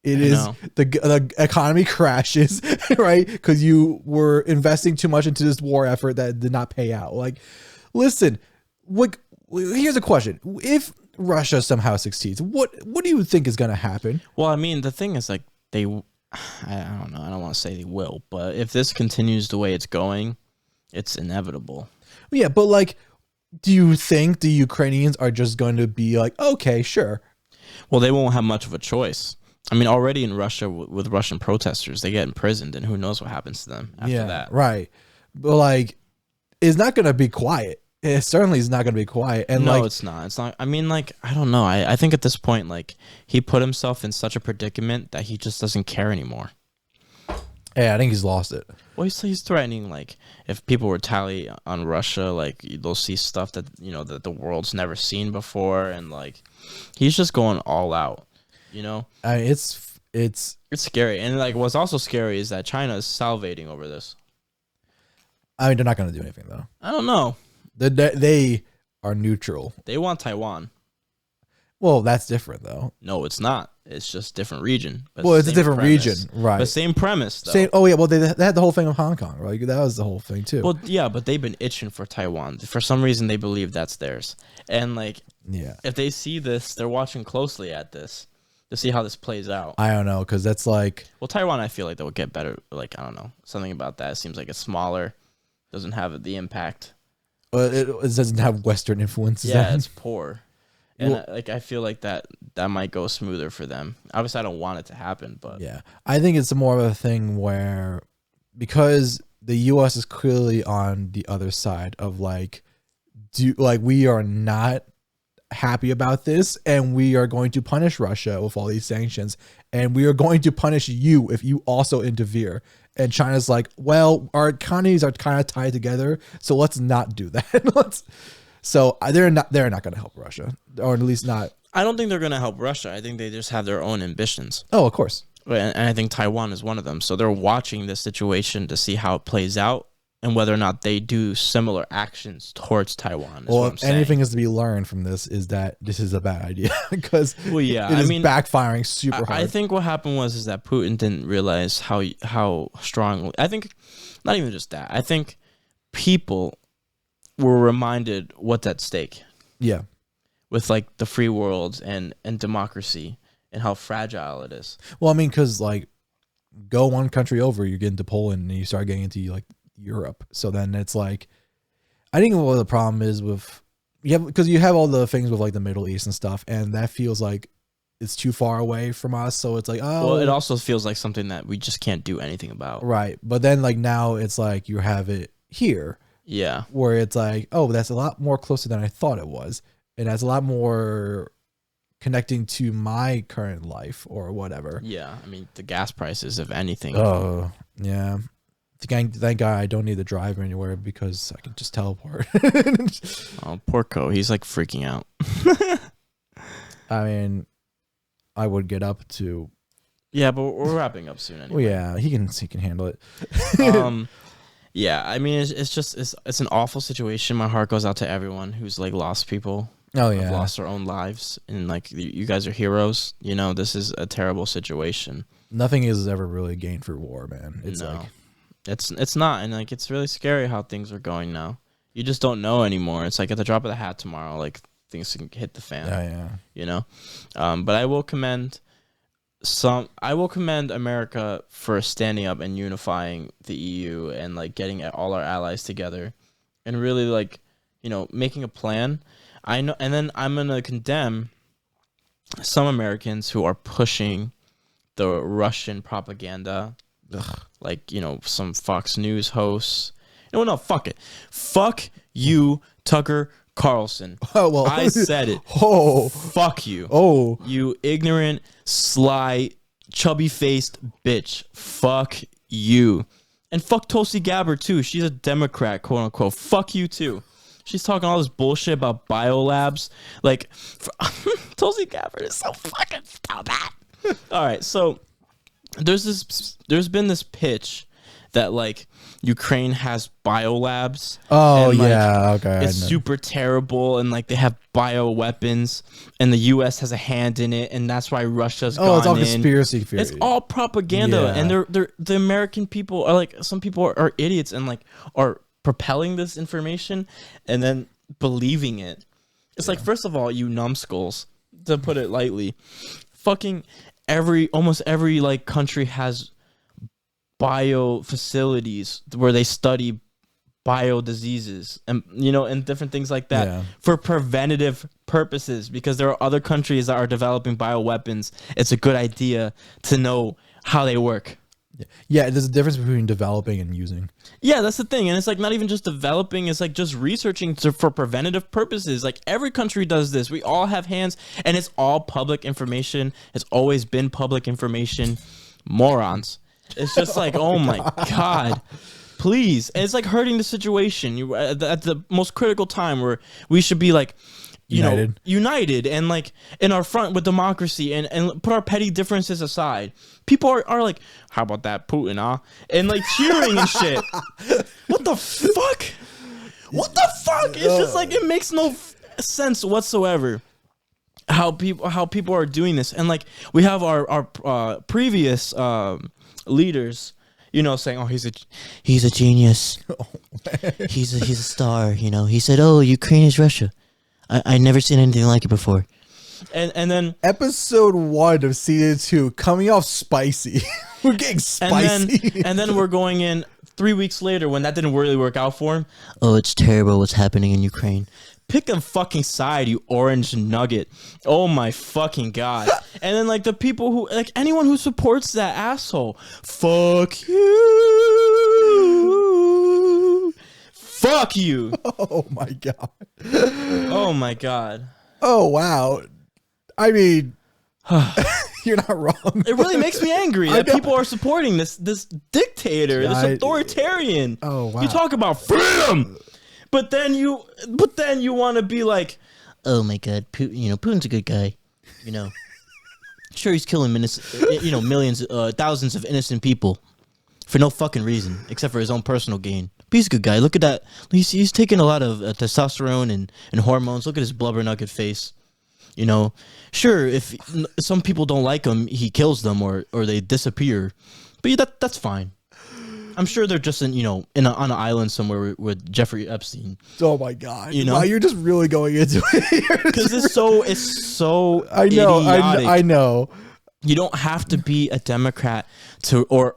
It is the economy crashes, right? Because you were investing too much into this war effort that did not pay out. Like, listen, here's a question: if Russia somehow succeeds, what do you think is going to happen? Well, I mean, the thing is, like, I don't know. I don't want to say they will, but if this continues the way it's going, it's inevitable. Yeah, but like, do you think the Ukrainians are just going to be like, okay, sure? Well, they won't have much of a choice. I mean, already in Russia with Russian protesters, they get imprisoned, and who knows what happens to them after that. Right. But like, it's not going to be quiet. It certainly is not going to be quiet. And no, it's not. It's not. I mean, like, I don't know. I think at this point, like, he put himself in such a predicament that he just doesn't care anymore. Yeah, I think he's lost it. Well, he's threatening, like, if people retaliate on Russia, like, they'll see stuff that, you know, that the world's never seen before, and like, he's just going all out. You know, it's scary, and like what's also scary is that China is salivating over this. I mean, they're not going to do anything though. I don't know. They are neutral. They want Taiwan. Well, that's different though. No, it's not. It's just different region. Well, it's a different region, right? But same premise, though. Same. Oh yeah. Well, they had the whole thing of Hong Kong, right? That was the whole thing too. Well, yeah, but they've been itching for Taiwan. For some reason, they believe that's theirs, and like, if they see this, they're watching closely at this to see how this plays out. I don't know, because that's like... Well, Taiwan, I feel like they'll get better. Like, I don't know. Something about that. It seems like it's smaller. Doesn't have the impact. It doesn't have Western influences. Yeah, it's poor. And like, I feel like that might go smoother for them. Obviously, I don't want it to happen, but... Yeah. I think it's more of a thing where because the U.S. is clearly on the other side of like, we are not happy about this, and we are going to punish Russia with all these sanctions, and we are going to punish you if you also interfere. And China's like, well, our economies are kind of tied together, so let's not do that. So they're not going to help Russia, or at least not. I don't think they're going to help Russia. I think they just have their own ambitions. Oh, of course. And I think Taiwan is one of them. So they're watching this situation to see how it plays out and whether or not they do similar actions towards Taiwan. Well, if anything is to be learned from this is that this is a bad idea because it is backfiring super hard. I think what happened is that Putin didn't realize how strongly. I think not even just that. I think people were reminded what's at stake. Yeah. With like the free world and democracy and how fragile it is. Well, I mean, because like go one country over, you get into Poland and you start getting into like Europe. So then it's like, I think what the problem is with because you have all the things with like the Middle East and stuff, and that feels like it's too far away from us. So it's like, oh, well, it also feels like something that we just can't do anything about. Right. But then like now it's like you have it here. Yeah. Where it's like, oh, that's a lot more closer than I thought it was. And that's a lot more connecting to my current life or whatever. Yeah. I mean, the gas prices, if anything. Oh, yeah. Thank God I don't need to drive anywhere because I can just teleport. Oh, poor Co. He's like freaking out. I mean, I would get up to. Yeah, but we're wrapping up soon anyway. Well, yeah, he can handle it. Yeah, I mean, it's an awful situation. My heart goes out to everyone who's like lost people. Oh yeah, lost their own lives, and like you guys are heroes. You know, this is a terrible situation. Nothing is ever really gained for war, man. It's like it's not, and like it's really scary how things are going now. You just don't know anymore. It's like at the drop of the hat tomorrow, like things can hit the fan. Yeah. You know, but I will commend America for standing up and unifying the EU and like getting all our allies together and really like, you know, making a plan. I know, and then I'm gonna condemn some Americans who are pushing the Russian propaganda. Ugh. Like, you know, some Fox News hosts. No, fuck it. Fuck you, Tucker Carlson. Oh, well, I said it. Oh, fuck you. Oh, you ignorant, sly, chubby-faced bitch. Fuck you. And fuck Tulsi Gabbard too. She's a Democrat, quote unquote. Fuck you too. She's talking all this bullshit about biolabs. Like, Tulsi Gabbard is so fucking stupid. All right, so there's been this pitch that like Ukraine has biolabs. Oh, and, like, yeah, okay. It's super terrible, and like they have bioweapons, and the U.S. has a hand in it, and that's why Russia's gone in. It's all conspiracy theory. It's all propaganda, and the American people are like, some people are idiots and like are propelling this information and then believing it. It's like, first of all, you numbskulls, to put it lightly, fucking almost every like country has bio facilities where they study bio diseases and, you know, and different things like that for preventative purposes, because there are other countries that are developing bioweapons. It's a good idea to know how they work. Yeah, there's a difference between developing and using. Yeah, that's the thing. And it's like not even just developing, it's like just researching for preventative purposes. Like every country does this. We all have hands, and it's all public information. It's always been public information. Morons. It's just like, oh my God, please. And it's like hurting the situation. You at the most critical time where we should be like, united and like in our front with democracy and put our petty differences aside. People are like, how about that Putin, huh? And like cheering and shit. What the fuck? What the fuck? It's just like, it makes no sense whatsoever how people are doing this. And like we have our previous leaders, you know, saying, oh, he's a genius. he's a star, you know. He said, oh, Ukraine is Russia. I never seen anything like it before. And then episode 1 of season 2 coming off spicy. We're getting spicy. And then we're going in 3 weeks later, when that didn't really work out for him, oh, it's terrible what's happening in Ukraine. Pick a fucking side, you orange nugget. Oh my fucking God. And then like the people who, like anyone who supports that asshole, fuck you. Fuck you. Oh my God. Oh my God. Oh wow. I mean, you're not wrong. It really makes me angry that people are supporting this dictator, this authoritarian. Oh wow. You talk about freedom. But then you want to be like, oh my God, Putin's a good guy, Sure, he's killing millions, thousands of innocent people for no fucking reason except for his own personal gain. But he's a good guy. Look at that. He's taking a lot of testosterone and hormones. Look at his blubber nugget face. Sure, if some people don't like him, he kills them or they disappear. But that's fine. I'm sure they're just on an island somewhere with Jeffrey Epstein. Oh my God! Wow, you're just really going into it because it's so. I know. Idiotic. I know. You don't have to be a Democrat or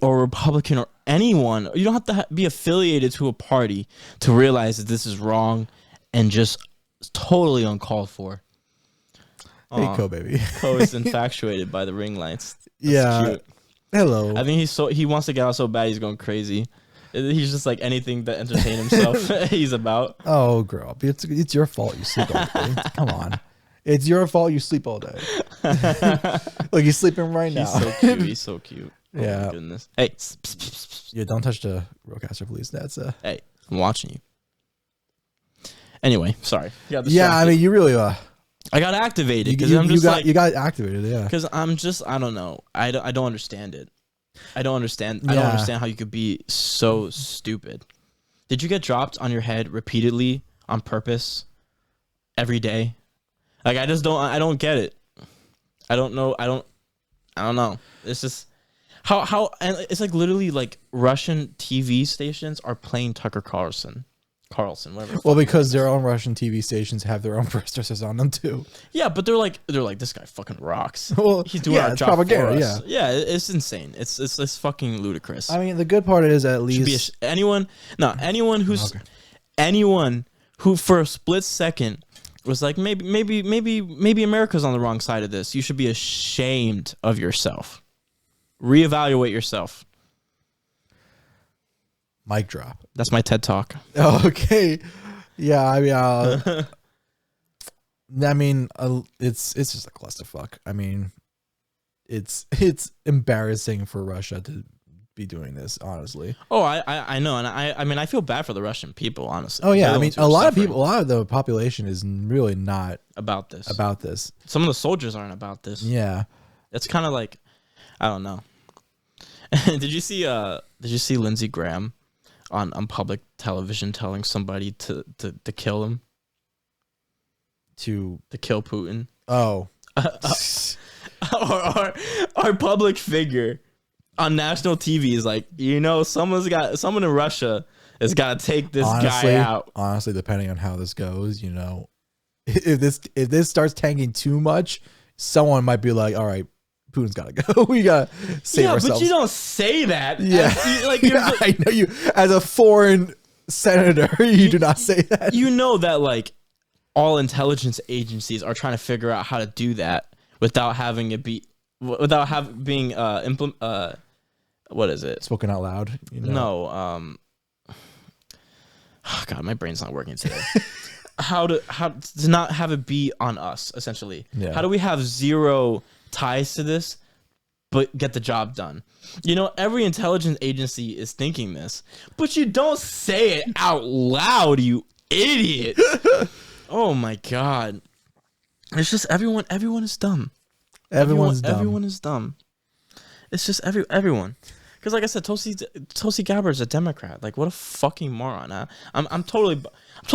Republican or anyone. You don't have to be affiliated to a party to realize that this is wrong and just totally uncalled for. Hey, baby. Co is infatuated by the ring lights. That's cute. Hello. I think he wants to get out so bad he's going crazy. He's just like anything to entertain himself. He's about. Oh, grow up. It's your fault you sleep all day. Come on. It's your fault you sleep all day. Look, he's sleeping right now. He's so cute. He's so cute. Yeah. Oh my goodness. Hey. Yeah, don't touch the roadcaster, please. That's Hey, I'm watching you. Anyway, sorry. Yeah, I mean, you really I got activated because I'm just you got activated, yeah. Because I don't know. I don't understand it. I don't understand. Yeah. I don't understand how you could be so stupid. Did you get dropped on your head repeatedly on purpose every day? Like I don't get it. I don't know. I don't know. It's just how and it's like literally like Russian TV stations are playing Tucker Carlson, whatever. Well, because their own Russian TV stations have their own protesters on them too. Yeah, but they're like this guy fucking rocks. Well, he's doing our job propaganda, for us. Yeah, it's insane. It's fucking ludicrous. I mean, the good part is at least anyone who for a split second was like maybe America's on the wrong side of this. You should be ashamed of yourself. Reevaluate yourself. Mic drop. That's my TED Talk. Oh, okay. Yeah, I mean, it's just a clusterfuck. I mean, it's embarrassing for Russia to be doing this, honestly. Oh, I know, and I mean, I feel bad for the Russian people, honestly. Oh yeah, I mean, a lot of the population is really not about this. Some of the soldiers aren't about this. Yeah, it's kind of like, I don't know. Did you see Lindsey Graham on public television telling somebody to kill him? To kill Putin? Oh. Our public figure on national TV is like, someone in Russia has got to take this guy out. Honestly, depending on how this goes, if this starts tanking too much, someone might be like, all right, Putin's gotta go. We gotta save ourselves. Yeah, but you don't say that. Yeah, I know you as a foreign senator. You do not say that. You know that like all intelligence agencies are trying to figure out how to do that without having it be being what is it? Spoken out loud. No. Oh God, my brain's not working today. How to not have it be on us, essentially. Yeah. How do we have zero ties to this but get the job done? Every intelligence agency is thinking this, but you don't say it out loud, you idiot. Oh my God, it's just everyone is dumb. Everyone is dumb. It's just everyone. Because like I said, Tulsi Gabbard's a Democrat. Like, what a fucking moron. I'm totally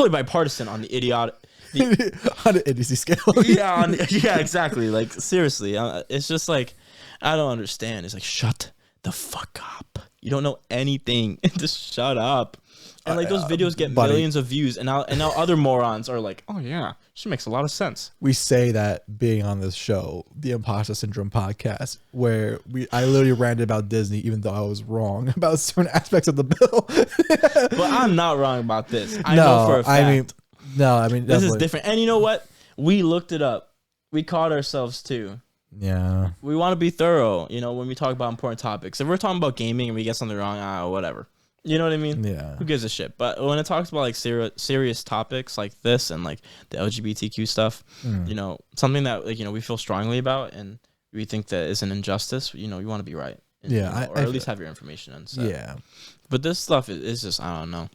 bipartisan on the idiotic. On an idiocy scale. Yeah, exactly. Like, seriously, it's just like, I don't understand. It's like, shut the fuck up. You don't know anything. Just shut up. And like those videos get millions of views, and now other morons are like, oh yeah, she makes a lot of sense. We say that being on this show, the Imposter Syndrome podcast, where I literally ranted about Disney, even though I was wrong about certain aspects of the bill. But I'm not wrong about this. I know for a fact. I mean this is different. And you know what? We looked it up. We caught ourselves too. Yeah. We want to be thorough, when we talk about important topics. If we're talking about gaming and we get something wrong, whatever. You know what I mean? Yeah. Who gives a shit? But when it talks about like serious topics like this and like the LGBTQ stuff, something that like we feel strongly about and we think that is an injustice, you want to be right. And, or at least have your information in. So. Yeah. But this stuff is just I don't know.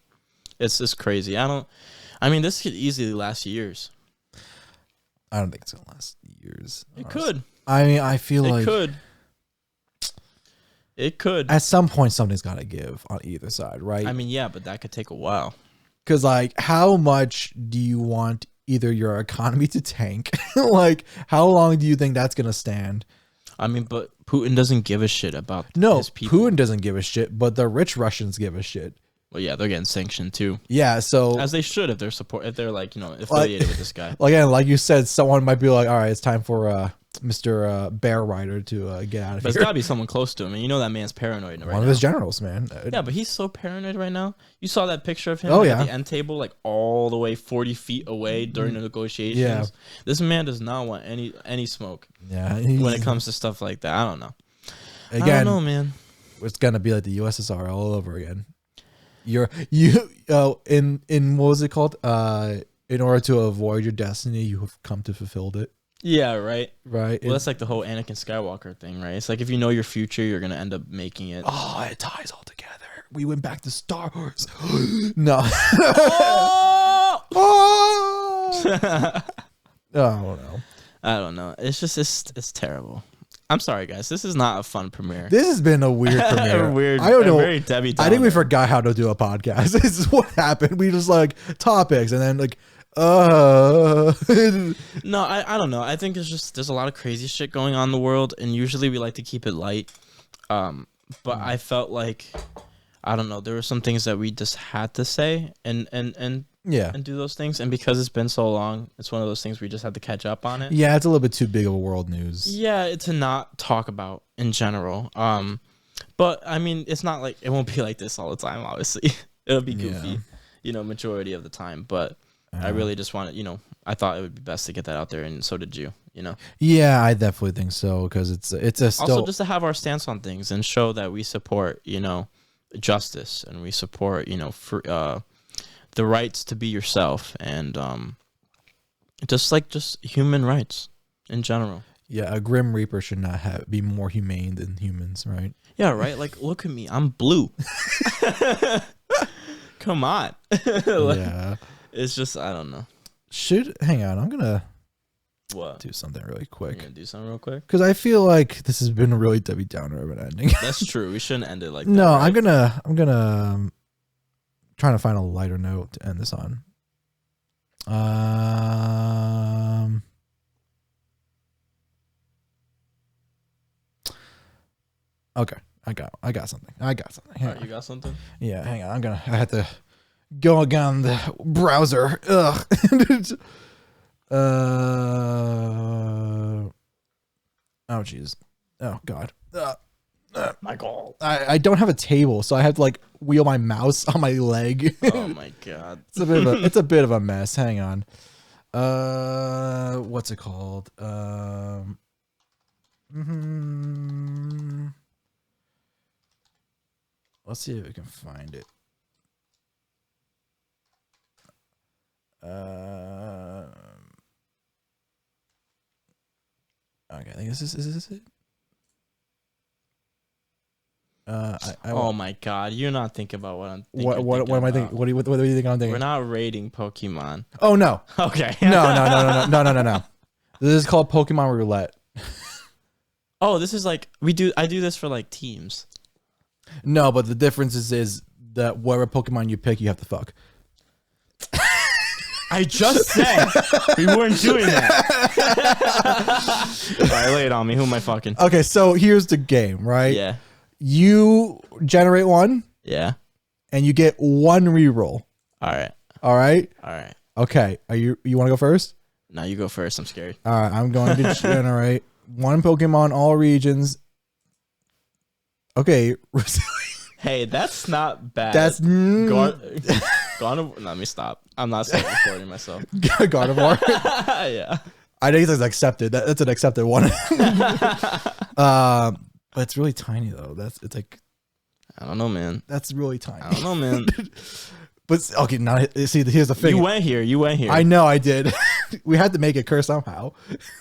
It's just crazy. This could easily last years. I don't think it's gonna last years. It could. I feel like it could. At some point, something's got to give on either side, right? Yeah, but that could take a while. Because, like, how much do you want either your economy to tank? Like, how long do you think that's going to stand? But Putin doesn't give a shit about his people. Putin doesn't give a shit, but the rich Russians give a shit. Well, yeah, they're getting sanctioned too. Yeah, so as they should if they're like affiliated with this guy. Again, like you said, someone might be like, all right, it's time for Mr. Bear Rider to get out of here. But it's gotta be someone close to him, and that man's paranoid right now. One of his generals, man. Yeah, but he's so paranoid right now. You saw that picture of him at the end table, like all the way 40 feet away during the negotiations. Yeah. This man does not want any smoke. Yeah, when it comes to stuff like that, I don't know. Again, I don't know, man. It's gonna be like the USSR all over again. In what was it called? In order to avoid your destiny, you have come to fulfill it. Yeah, right. Right. Well, that's like the whole Anakin Skywalker thing, right? It's like if you know your future, you're gonna end up making it. Oh, it ties all together. We went back to Star Wars. No. Oh! No. I don't know. It's just it's terrible. I'm sorry, guys. This is not a fun premiere. This has been a weird premiere. I don't know. Very Debbie Downer. I think we forgot how to do a podcast. This is what happened. We just like topics and then like, No, I don't know. I think it's just there's a lot of crazy shit going on in the world, and usually we like to keep it light. But I felt like I don't know. There were some things that we just had to say and do those things. And because it's been so long, it's one of those things we just had to catch up on it. Yeah, it's a little bit too big of a world news. Yeah, to not talk about in general. But it's not like it won't be like this all the time. Obviously, it'll be goofy, majority of the time. But I really just wanted, I thought it would be best to get that out there, and so did you. Yeah, I definitely think so because it's also just to have our stance on things and show that we support, justice and we support, the rights to be yourself and just human rights in general. Yeah, a Grim Reaper should not be more humane than humans, right? Yeah, right. Like, look at me, I'm blue. Come on. Yeah, it's just I don't know. Hang on, I'm gonna what do something really quick. You gonna do something real quick? Because I feel like this has been a really Debbie Downer of an ending. That's true. We shouldn't end it like that. No, right? I'm gonna trying to find a lighter note to end this on. Okay, I got something. All right, you got something? Yeah, hang on. I had to go again the browser. Ugh. Oh jeez. Oh god. Michael. I don't have a table, so I have to like wheel my mouse on my leg. Oh my god. It's a bit of a mess. Hang on. What's it called? Let's see if we can find it. Okay, I think is this it? Oh my god, you're not thinking about what I'm thinking. What am I thinking? What do you think I'm thinking? We're not rating Pokemon. Oh no. Okay. No. This is called Pokemon Roulette. Oh, this is like I do this for like teams. No, but the difference is that whatever Pokemon you pick, you have to fuck. I just said we weren't doing that. All right, lay it on me. Who am I fucking? Okay, so here's the game, right? Yeah. You generate one. Yeah. and you get one reroll. All right. All right. All right. Okay. You want to go first? No, you go first. I'm scared. All right. I'm going to generate one Pokemon all regions. Okay. Hey, that's not bad. That's Gardevoir. Let me stop. I'm not recording myself. Gardevoir. Yeah. I think it's accepted. That's an accepted one. But it's really tiny though. It's like I don't know, man. That's really tiny. I don't know, man. But okay, now see, here's the thing. You went here. I know I did. We had to make it curse somehow.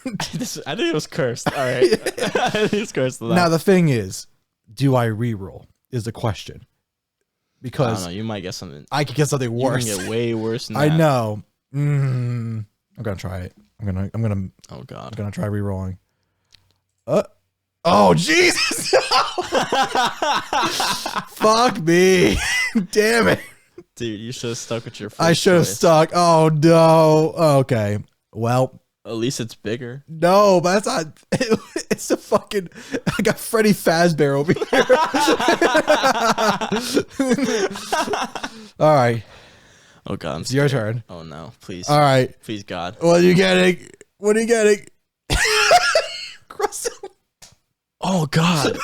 I think it was cursed. All right. I think it's cursed. Now the thing is, do I reroll? Is the question. Because I don't know. You might get something. I could get something worse. You can get way worse than that. I know. I'm gonna try it. I'm gonna. Oh God. I'm gonna try rerolling. Oh Jesus! Fuck me! Damn it! Dude, you should have stuck with your first I should have stuck. Oh no. Okay. Well. At least it's bigger. No, but that's not. It's a fucking. I got Freddy Fazbear over here. All right. Oh God. It's your turn. Oh no. Please. All right. Please, God. What are you getting? What are you getting? Oh God.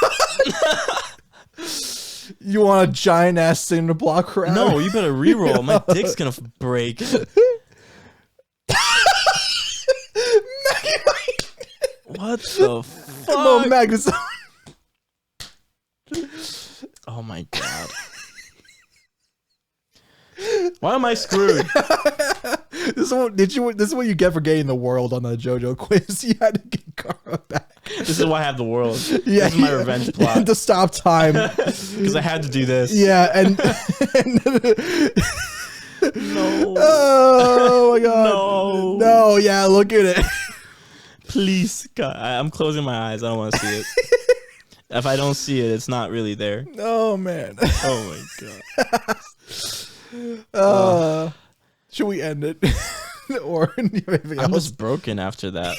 You want a giant ass cinder block crab? No, you better reroll. My dick's gonna break. What the fuck? Come on, Magnus. Oh my God. Why am I screwed? This is what you get for getting the world on the JoJo quiz. You had to get Kara back. This is why I have the world. Yeah, this is my revenge plot. To stop time. Because I had to do this. Yeah, and no. Oh my God. No. No, yeah, look at it. Please, God. I'm closing my eyes. I don't want to see it. If I don't see it, it's not really there. Oh man. Oh my God. Should we end it? Or anything I'm else? just broken after that.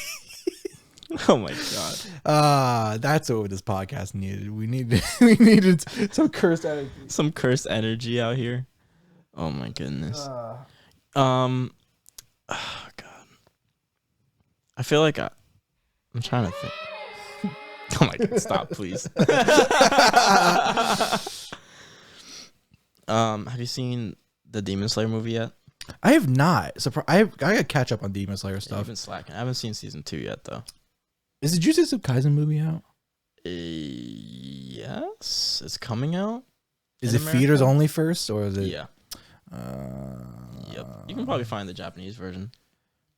Oh my God. That's what this podcast needed. We needed some cursed energy. Some cursed energy out here. Oh my goodness. Oh God. I feel like I'm trying to think. Oh my God, stop, please. Have you seen the Demon Slayer movie yet? I have not. I got to catch up on Demon Slayer stuff. I've been slacking. I haven't seen season 2 yet, though. Is the Jujutsu Kaisen movie out? Yes, it's coming out. Is it feeders only first, or is it? Yeah. Yep. You can probably find the Japanese version.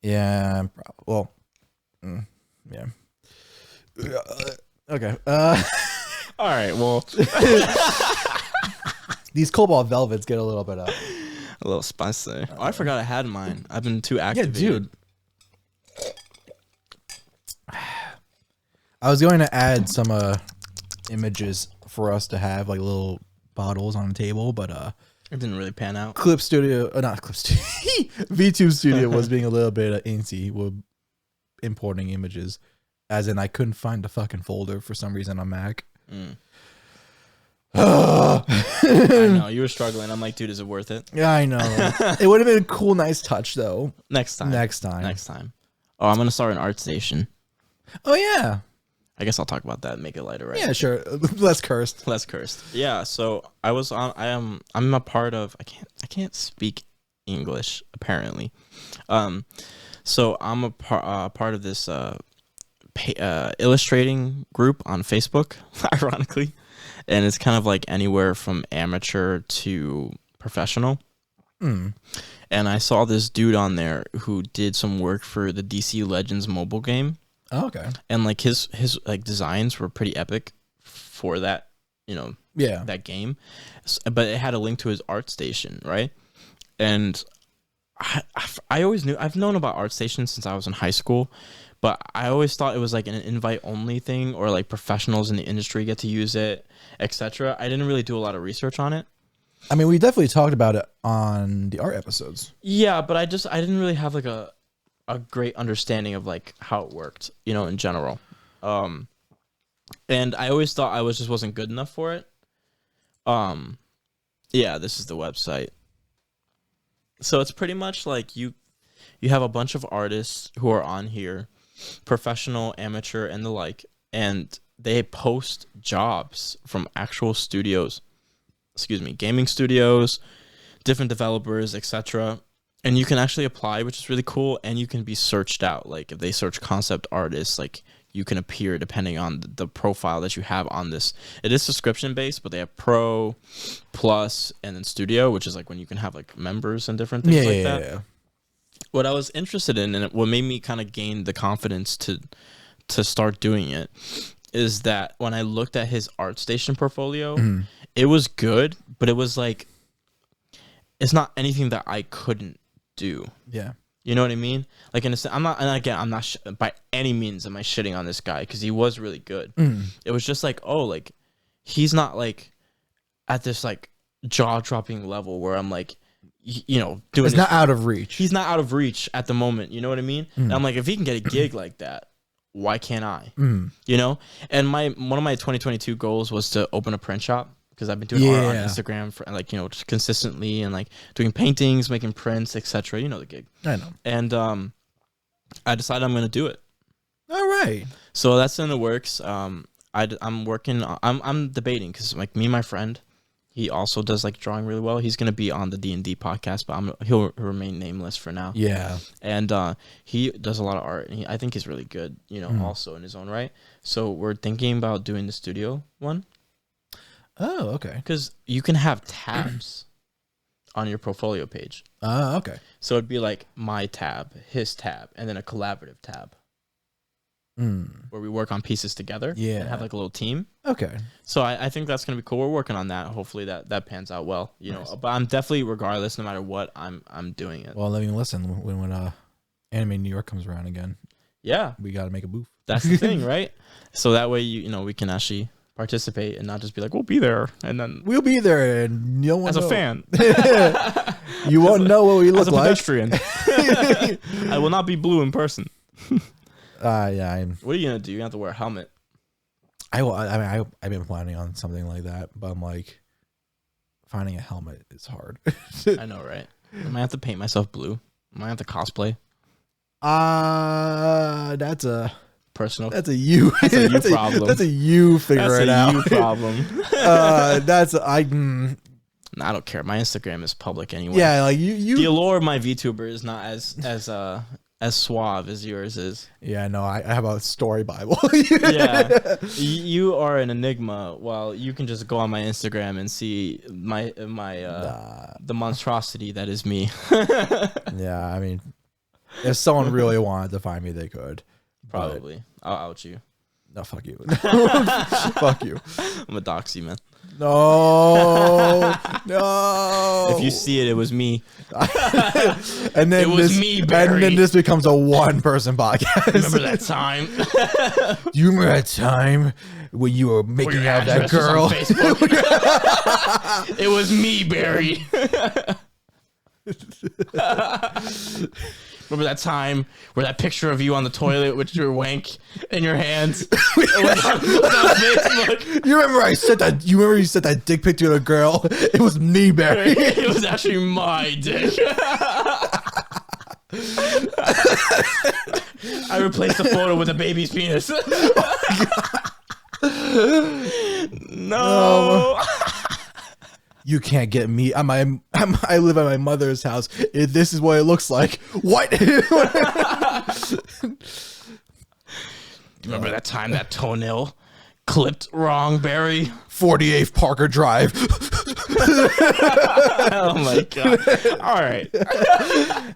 Yeah. Well. Yeah. Okay. All right. Well, these Cobalt Velvets get a little bit a little spicy. Oh, I forgot I had mine. I've been too activated. Yeah, dude. I was going to add some images for us to have like little bottles on the table, but it didn't really pan out. Not Clip Studio. VTube Studio was being a little bit antsy with importing images, as in I couldn't find the fucking folder for some reason on Mac. I know you were struggling. I'm like, dude, is it worth it? Yeah, I know. It would have been a cool, nice touch though. Next time. Oh, I'm gonna start an art station. Oh yeah. I guess I'll talk about that and make it lighter, right? Yeah, sure. Less cursed. Yeah, so I'm a part of I can't speak English apparently. So I'm a part of this illustrating group on Facebook, ironically. And it's kind of like anywhere from amateur to professional. And I saw this dude on there who did some work for the DC Legends mobile game. Oh, okay. And like his like designs were pretty epic for that, that game. But it had a link to his art station, right? And I always knew, I've known about art stations since I was in high school, but I always thought it was like an invite only thing, or like professionals in the industry get to use it, etc. I didn't really do a lot of research on it. I mean, we definitely talked about it on the art episodes. Yeah, but I didn't really have like a great understanding of like how it worked, in general. And I always thought I wasn't good enough for it. Yeah, this is the website. So it's pretty much like you have a bunch of artists who are on here, professional, amateur, and the like, and they post jobs from actual studios, gaming studios, different developers, etc. And you can actually apply, which is really cool, and you can be searched out. Like if they search concept artists, like you can appear depending on the profile that you have on this. It is subscription based, but they have Pro, Plus, and then Studio, which is like when you can have like members and different things like that. Yeah. What I was interested in, and what made me kind of gain the confidence to start doing it, is that when I looked at his ArtStation portfolio, it was good, but it was like, it's not anything that I couldn't do. Yeah. You know what I mean? Like, in a sense, I'm not by any means am I shitting on this guy, because he was really good. It was just like, oh, like, he's not like at this like jaw-dropping level where I'm like, you know, doing. It's not out of reach. He's not out of reach at the moment. You know what I mean? And I'm like, if he can get a gig like that, why can't I? You know? And one of my 2022 goals was to open a print shop, because I've been doing art on Instagram for like, you know, just consistently, and like doing paintings, making prints, etc. You know the gig. I know. And I decided I'm going to do it. All right. So that's in the works. I'm working. I'm debating, because like me and my friend, he also does like drawing really well. He's going to be on the D&D podcast, but he'll remain nameless for now. Yeah. And he does a lot of art, and I think he's really good, you know, also in his own right. So we're thinking about doing the studio one. Oh, okay. Because you can have tabs on your portfolio page. Okay. So it'd be like my tab, his tab, and then a collaborative tab. Where we work on pieces together. Yeah. And have like a little team. Okay. So I think that's going to be cool. We're working on that. Hopefully that pans out well. You know, but I'm definitely, regardless, no matter what, I'm doing it. Well, I mean, listen, when Anime New York comes around again. Yeah. We got to make a booth. That's the thing, right? So that way, you know, we can actually participate and not just be like, we'll be there, and then we'll be there, and you won't as know. A fan. You won't know what we look like. As a pedestrian. I will not be blue in person. Yeah. What are you gonna do? You're gonna have to wear a helmet. I've been planning on something like that, but I'm like, finding a helmet is hard. I know, right? I might have to paint myself blue. I might have to cosplay. That's a personal. That's a you problem. That's a you figure it out. That's a you problem. I don't care. My Instagram is public anyway. Yeah, like you. The allure of my VTuber is not as suave as yours is. Yeah, no, I have a story Bible. Yeah, you are an enigma. While you can just go on my Instagram and see the monstrosity that is me. Yeah, I mean, if someone really wanted to find me, they could. Probably. I'll out you. No, fuck you. Fuck you. I'm a doxy, man. No. If you see it, it was me. And then it was me, Barry. And then this becomes a one-person podcast. Remember that time? Do you remember that time when you were making out that girl? It was me, Barry. Remember that time where that picture of you on the toilet with your wank in your hands? It was on Facebook. You remember you sent that dick pic to a girl? It was me, Barry. It was actually my dick. I replaced the photo with a baby's penis. No. You can't get me. I live at my mother's house. This is what it looks like. What? Remember that time that toenail clipped wrong, Barry? 48th Parker Drive. Oh my god. All right.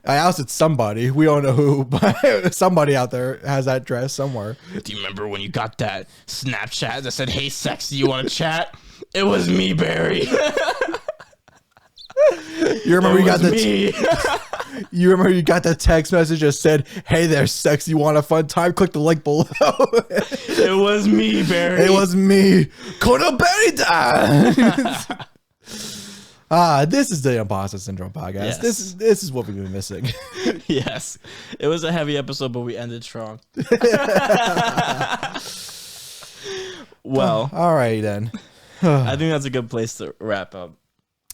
I ousted somebody. We don't know who, but somebody out there has that dress somewhere. Do you remember when you got that Snapchat that said, "Hey, sexy, you want to chat?" It was me, Barry. You remember you remember you got that text message that said, "Hey there, sex, you want a fun time? Click the link below." It was me, Barry. It was me. Kono Barry died. This is the Imposter Syndrome podcast. Yes. This is what we've been missing. Yes. It was a heavy episode, but we ended strong. Well, all right then. I think that's a good place to wrap up.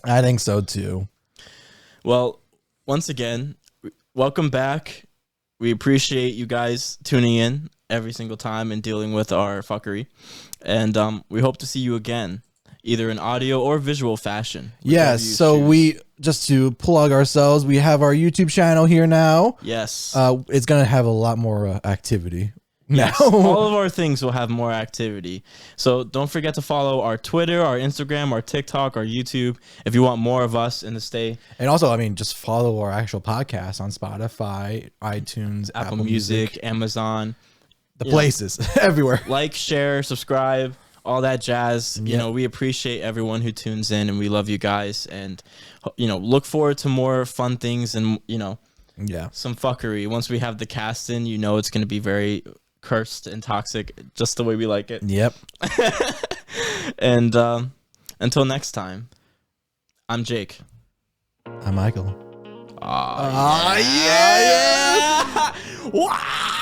I think so too. Well, once again, welcome back. We appreciate you guys tuning in every single time and dealing with our fuckery. And we hope to see you again, either in audio or visual fashion. Yes, so we, just to plug ourselves, we have our YouTube channel here now. Yes. It's going to have a lot more activity. Yes, all of our things will have more activity. So don't forget to follow our Twitter, our Instagram, our TikTok, our YouTube if you want more of us in the stay. And also, I mean, just follow our actual podcast on Spotify, iTunes, Apple Music, Amazon. The places, everywhere. Like, share, subscribe, all that jazz. Yep. You know, we appreciate everyone who tunes in, and we love you guys. And, you know, look forward to more fun things and, you know, some fuckery. Once we have the cast in, you know it's going to be very cursed and toxic, just the way we like it. Yep. And until next time, I'm Jake. I'm Michael. Yeah. Wow.